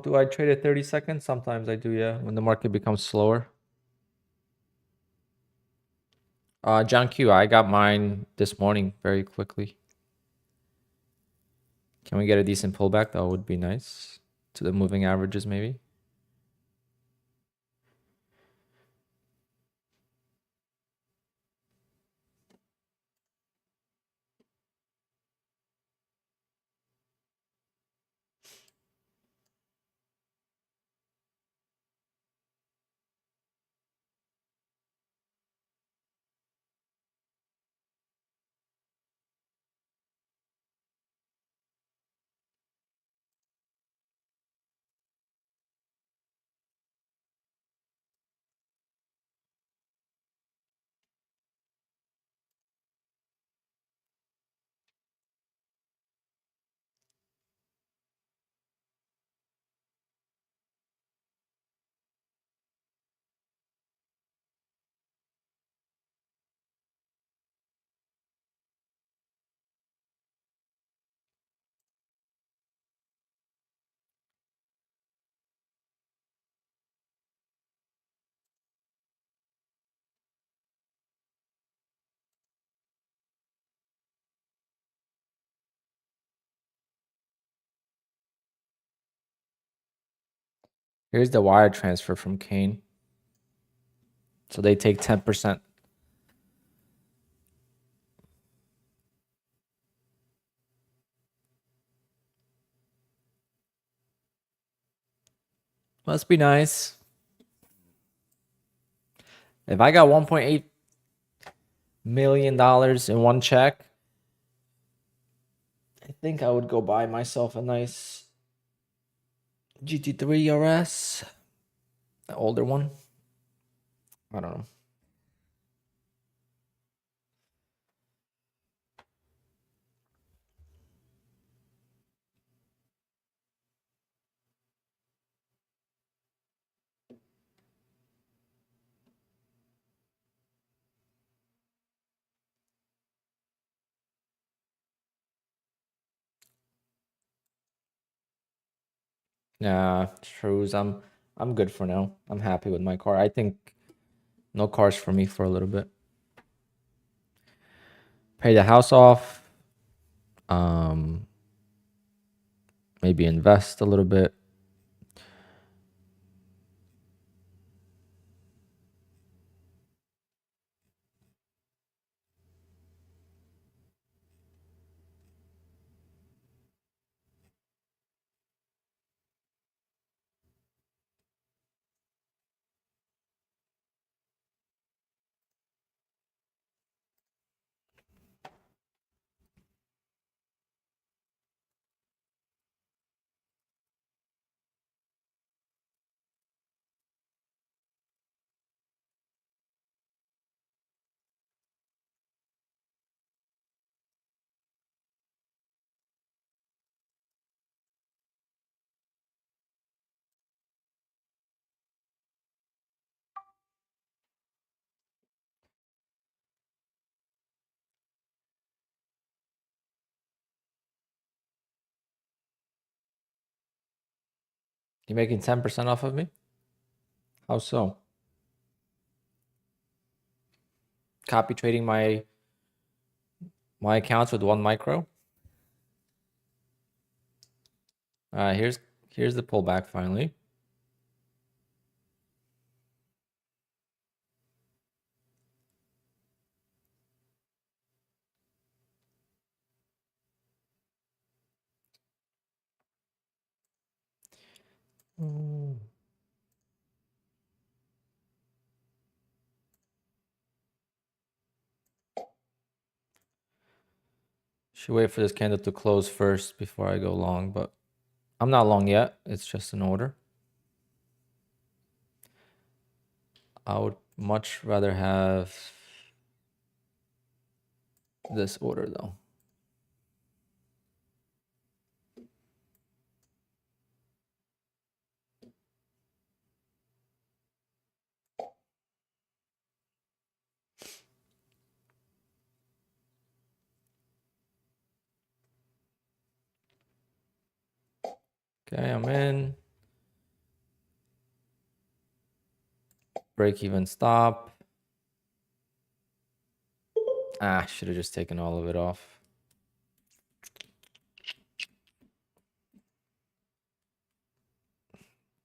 Do I trade at 30 seconds? Sometimes I do, yeah, when the market becomes slower. John Q, I got mine this morning very quickly. Can we get a decent pullback? That would be nice. To the moving averages, maybe. Here's the wire transfer from Kane. So they take 10%. Must be nice. If I got $1.8 million in one check, I think I would go buy myself a nice GT3 RS, the older one. I don't know. Nah, trues. I'm good for now. I'm happy with my car. I think no cars for me for a little bit. Pay the house off. Maybe invest a little bit. You making 10% off of me? How so? Copy trading my accounts with 1 micro. Here's the pullback finally. Should wait for this candle to close first before I go long, but I'm not long yet. It's just an order. I would much rather have this order though. Okay, I'm in. Break even stop. Should have just taken all of it off.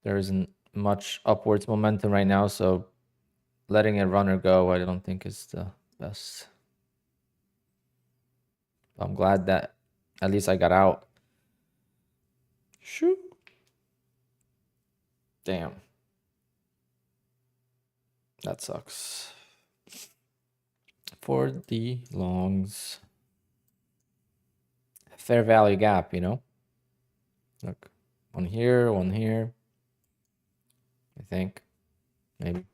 There isn't much upwards momentum right now, so letting it run or go, I don't think is the best. I'm glad that at least I got out. Shoot. Damn. That sucks. For the longs. Fair value gap, you know? Look. One here, I think. Maybe.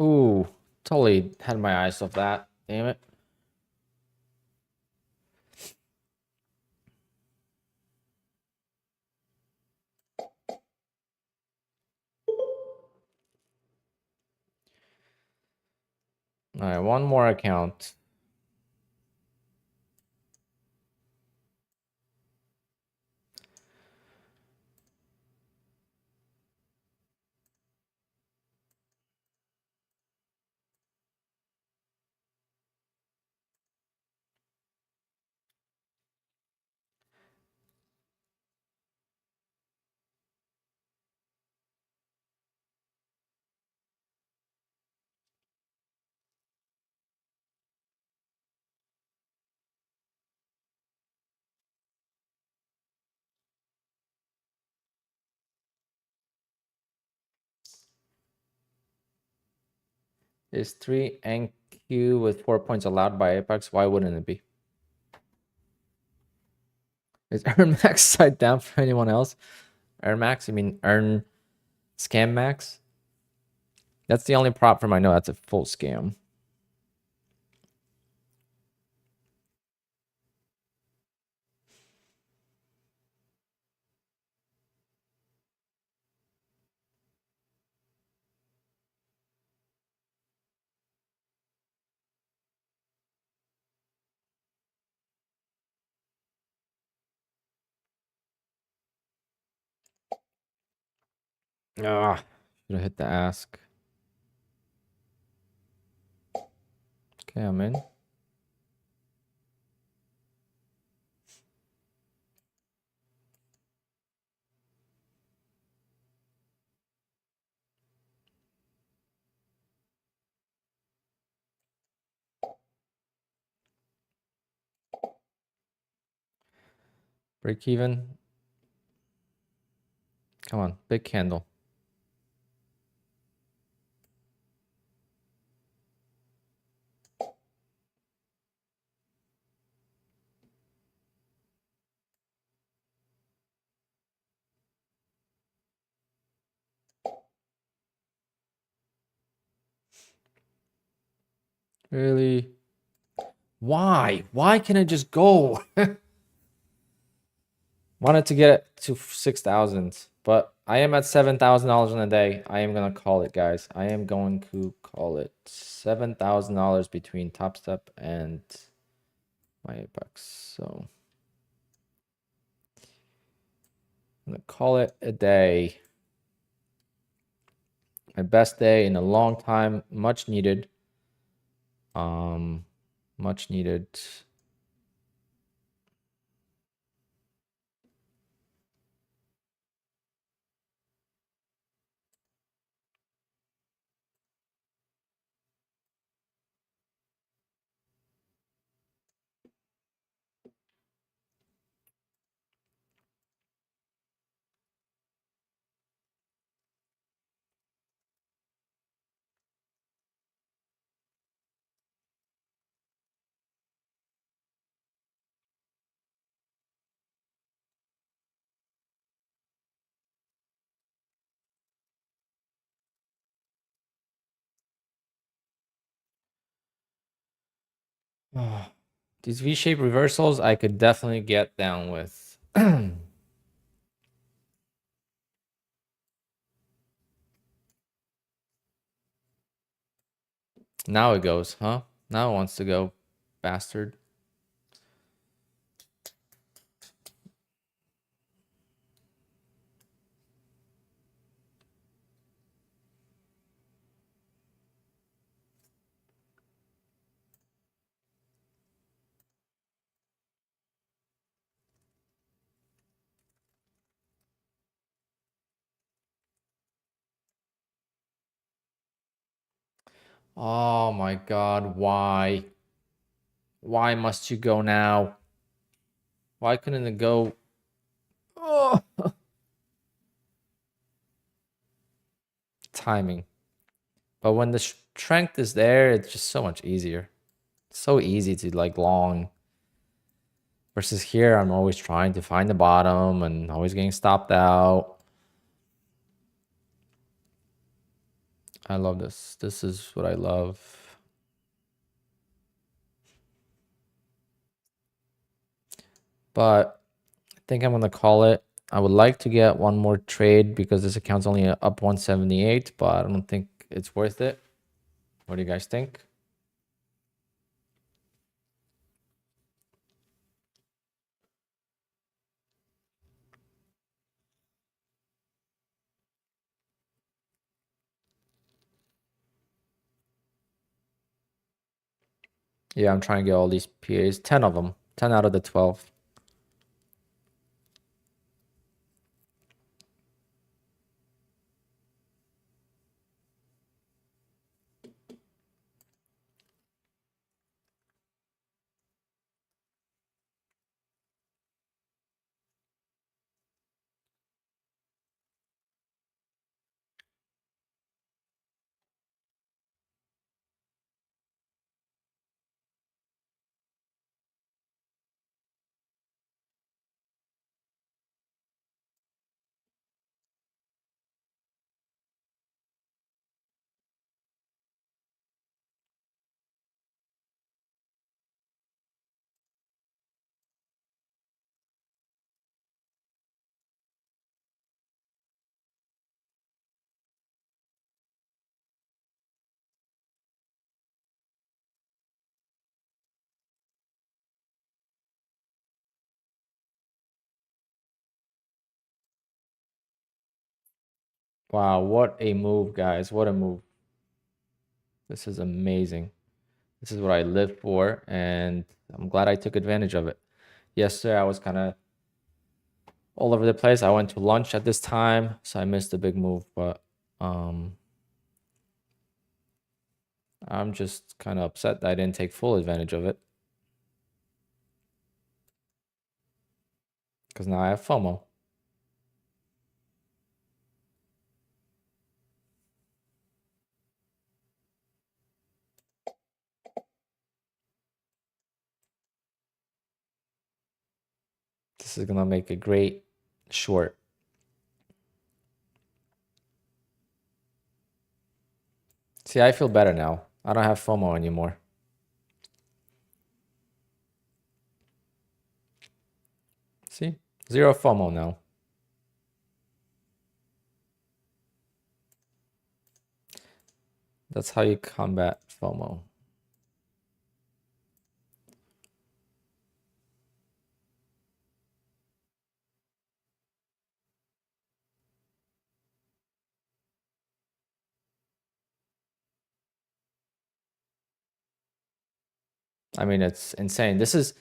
Ooh, totally had my eyes off that. Damn it. All right, one more account. Is 3 NQ with 4 points allowed by Apex? Why wouldn't it be? Is earn max side down for anyone else? Earn max? You mean earn scam max? That's the only prop firm I know that's a full scam. Ah, should have hit the ask. Okay, I'm in. Break even. Come on, big candle. Really? Why? Why can't I just go? Wanted to get it to 6,000, but I am at $7,000 in a day. I am gonna call it, guys. I am going to call it $7,000 between topstep and my apex. So I'm gonna call it a day. My best day in a long time. Much needed. Much needed. These V-shaped reversals, I could definitely get down with. Now it goes, huh? Now it wants to go, bastard. Oh my God, why? Why must you go now? Why couldn't it go? Oh. Timing. But when the strength is there, it's just so much easier. It's so easy to like long. Versus here, I'm always trying to find the bottom and always getting stopped out. I love this. This is what I love. But I think I'm going to call it. I would like to get one more trade because this account's only up 178, but I don't think it's worth it. What do you guys think? Yeah, I'm trying to get all these PAs, 10 of them, 10 out of the 12. Wow, what a move, guys. What a move. This is amazing. This is what I live for, and I'm glad I took advantage of it. Yesterday, I was kind of all over the place. I went to lunch at this time, so I missed the big move, but I'm just kind of upset that I didn't take full advantage of it. Because now I have FOMO. This is going to make a great short. See, I feel better now. I don't have FOMO anymore. See? Zero FOMO now. That's how you combat FOMO. I mean, it's insane. This is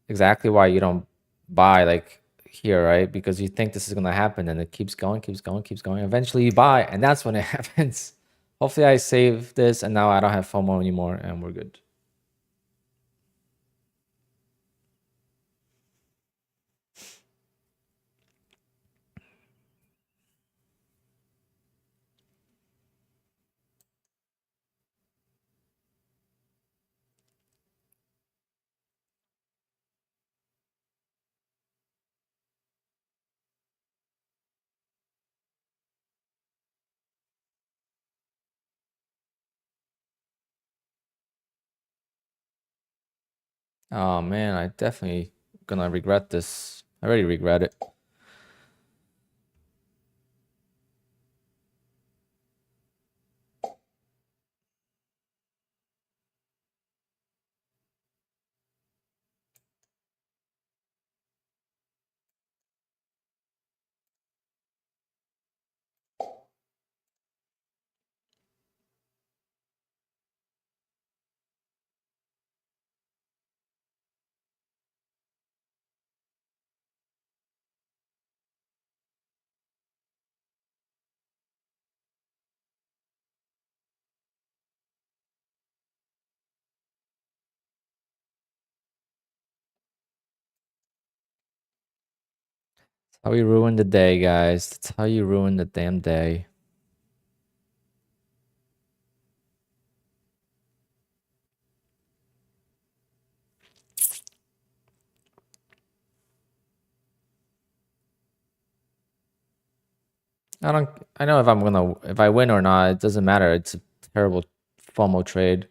exactly why you don't buy like here, right? Because you think this is going to happen and it keeps going, keeps going, keeps going. Eventually you buy, and that's when it happens. Hopefully I save this and now I don't have FOMO anymore and we're good. Oh man, I definitely gonna regret this. I already regret it. That's how you ruin the day, guys. That's how you ruin the damn day. I know if I win or not, it doesn't matter. It's a terrible FOMO trade.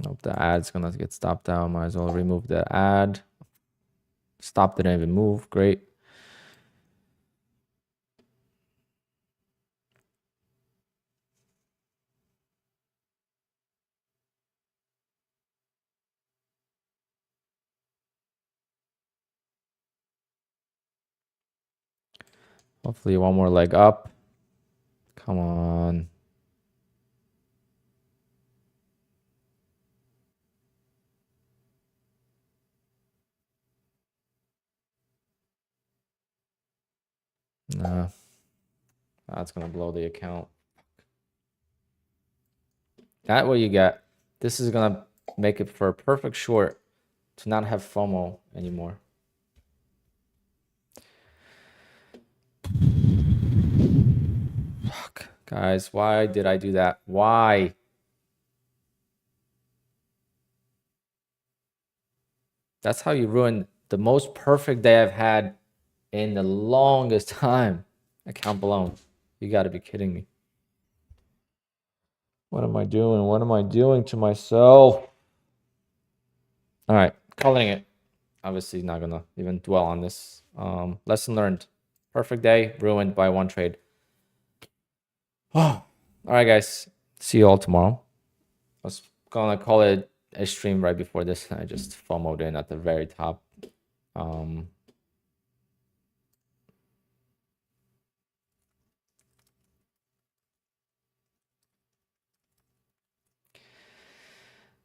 Nope, the ad's gonna get stopped out. Might as well remove the ad. Stop didn't even move. Great. Hopefully one more leg up. Come on. Nah. That's gonna blow the account. That's what you get. This is gonna make it for a perfect short to not have FOMO anymore. Fuck. Guys, why did I do that? Why? That's how you ruin the most perfect day I've had in the longest time. Account blown. You gotta be kidding me. What am I doing? What am I doing to myself? All right, calling it. Obviously not gonna even dwell on this. Lesson learned. Perfect day ruined by one trade. Oh, all right, guys. See you all tomorrow. I was gonna call it a stream right before this, and I just FOMO'd in at the very top.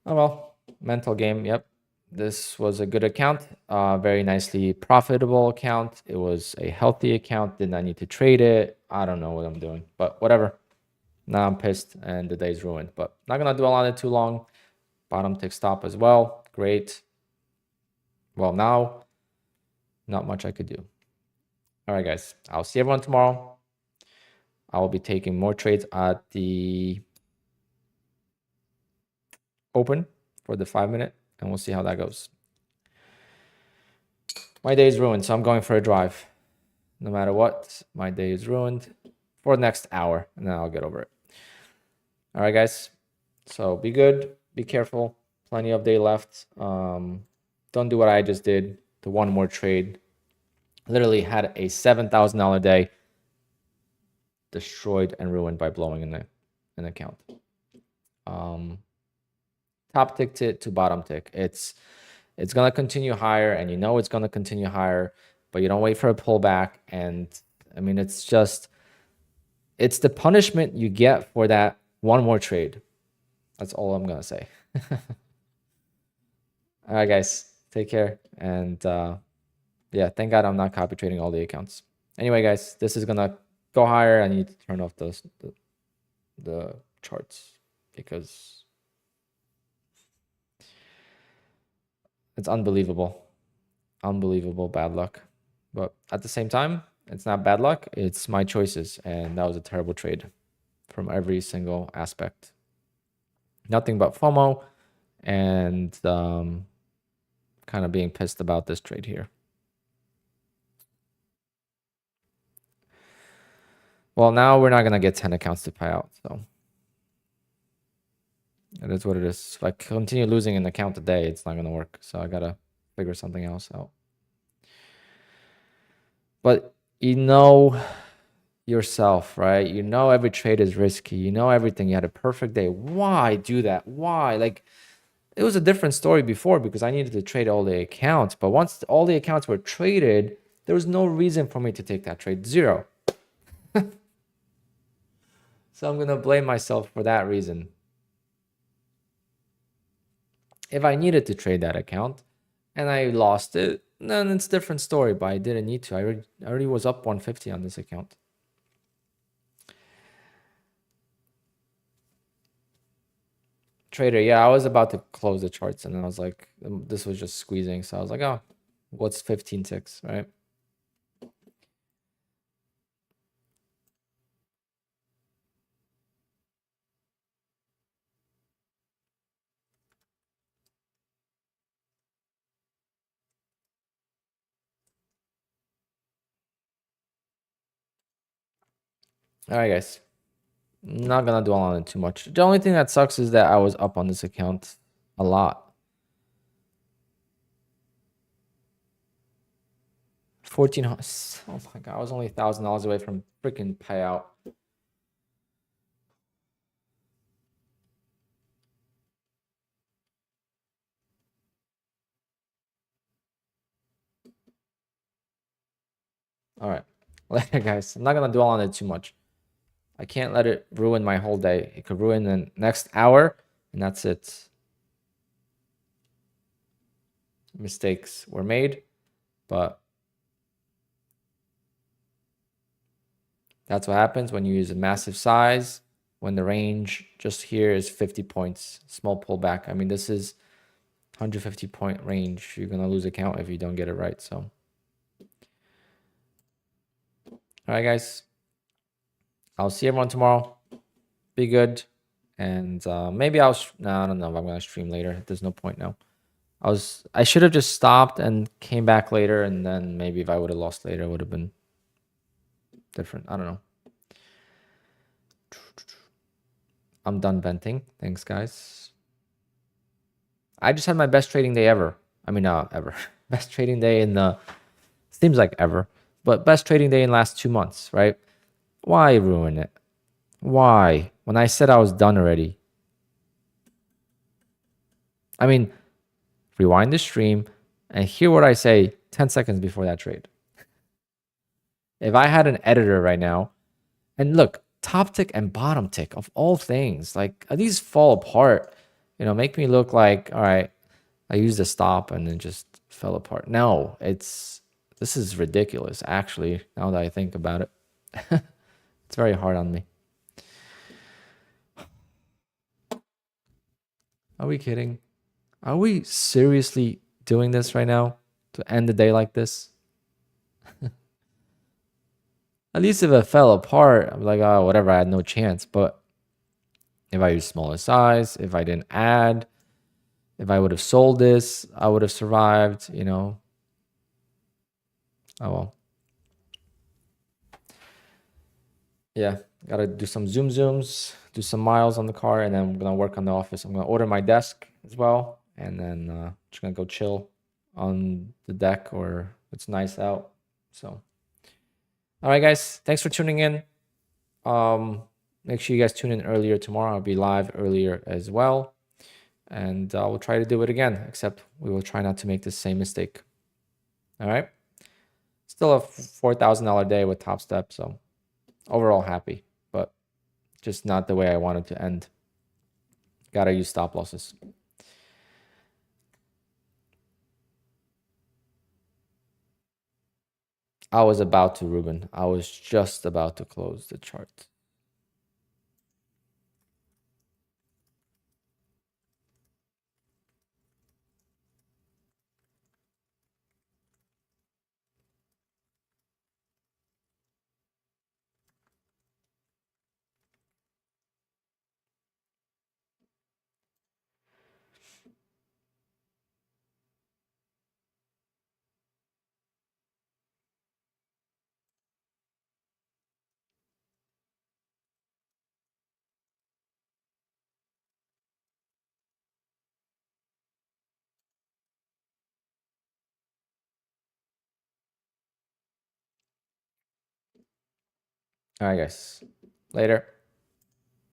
Oh well, mental game. Yep, this was a good account. Very nicely profitable account. It was a healthy account. Did not need to trade it. I don't know what I'm doing, but whatever. Now I'm pissed and the day's ruined. But not gonna dwell on it too long. Bottom tick stop as well. Great. Well, now not much I could do. All right, guys. I'll see everyone tomorrow. I will be taking more trades at the open for the 5-minute, and we'll see how that goes. My day is ruined, so I'm going for a drive. No matter what, my day is ruined for the next hour, and then I'll get over it. All right, guys. So be good, be careful. Plenty of day left. Don't do what I just did. The one more trade. Literally had a $7,000 day destroyed and ruined by blowing in an account. Top tick to bottom tick. It's gonna continue higher, and you know it's gonna continue higher, but you don't wait for a pullback. And I mean, it's the punishment you get for that one more trade. That's all I'm gonna say. All right, guys, take care. And yeah, thank God I'm not copy trading all the accounts. Anyway, guys, this is gonna go higher. I need to turn off the charts because it's unbelievable. Unbelievable bad luck. But at the same time, it's not bad luck. It's my choices. And that was a terrible trade from every single aspect. Nothing but FOMO and kind of being pissed about this trade here. Well, now we're not going to get 10 accounts to pay out. So it is what it is. If I continue losing an account a day, it's not going to work. So I got to figure something else out. But you know yourself, right? You know every trade is risky. You know everything. You had a perfect day. Why do that? Why? Like, it was a different story before because I needed to trade all the accounts. But once all the accounts were traded, there was no reason for me to take that trade. Zero. So I'm going to blame myself for that reason. If I needed to trade that account and I lost it, then it's a different story, but I didn't need to. I already was up 150 on this account. Trader, yeah, I was about to close the charts and I was like, this was just squeezing. So I was like, oh, what's 15 ticks, right? All right, guys. Not gonna dwell on it too much. The only thing that sucks is that I was up on this account a lot. 1,400. Oh my God, I was only $1,000 away from freaking payout. All right, later, guys. I'm not gonna dwell on it too much. I can't let it ruin my whole day. It could ruin the next hour, and that's it. Mistakes were made, but that's what happens when you use a massive size, when the range just here is 50 points, small pullback. I mean, this is 150 point range. You're going to lose account if you don't get it right. So, all right, guys, I'll see everyone tomorrow. Be good. And maybe I don't know if I'm going to stream later. There's no point now. I should have just stopped and came back later. And then maybe if I would have lost later, it would have been different. I don't know. I'm done venting. Thanks, guys. I just had my best trading day ever. I mean, ever. Best trading day in the, seems like ever, but best trading day in the last 2 months, right? Why ruin it? Why? When I said I was done already. I mean, rewind the stream and hear what I say 10 seconds before that trade. If I had an editor right now, and look, top tick and bottom tick of all things, like these fall apart, make me look like, all right, I used a stop and then just fell apart. No, this is ridiculous, actually, now that I think about it. It's very hard on me. Are we kidding? Are we seriously doing this right now to end the day like this? At least if it fell apart, I'm like, oh, whatever, I had no chance. But if I used smaller size, if I didn't add, if I would have sold this, I would have survived, Oh, well. Yeah, gotta do some zooms, do some miles on the car, and then I'm gonna work on the office. I'm gonna order my desk as well, and then just gonna go chill on the deck or it's nice out. So, all right, guys, thanks for tuning in. Make sure you guys tune in earlier tomorrow. I'll be live earlier as well, and we'll try to do it again. Except we will try not to make the same mistake. All right. Still a $4,000 day with Top Step, so overall happy, but just not the way I wanted to end. Gotta use stop losses. I was about to, Ruben. I was just about to close the chart. All right, guys. Later.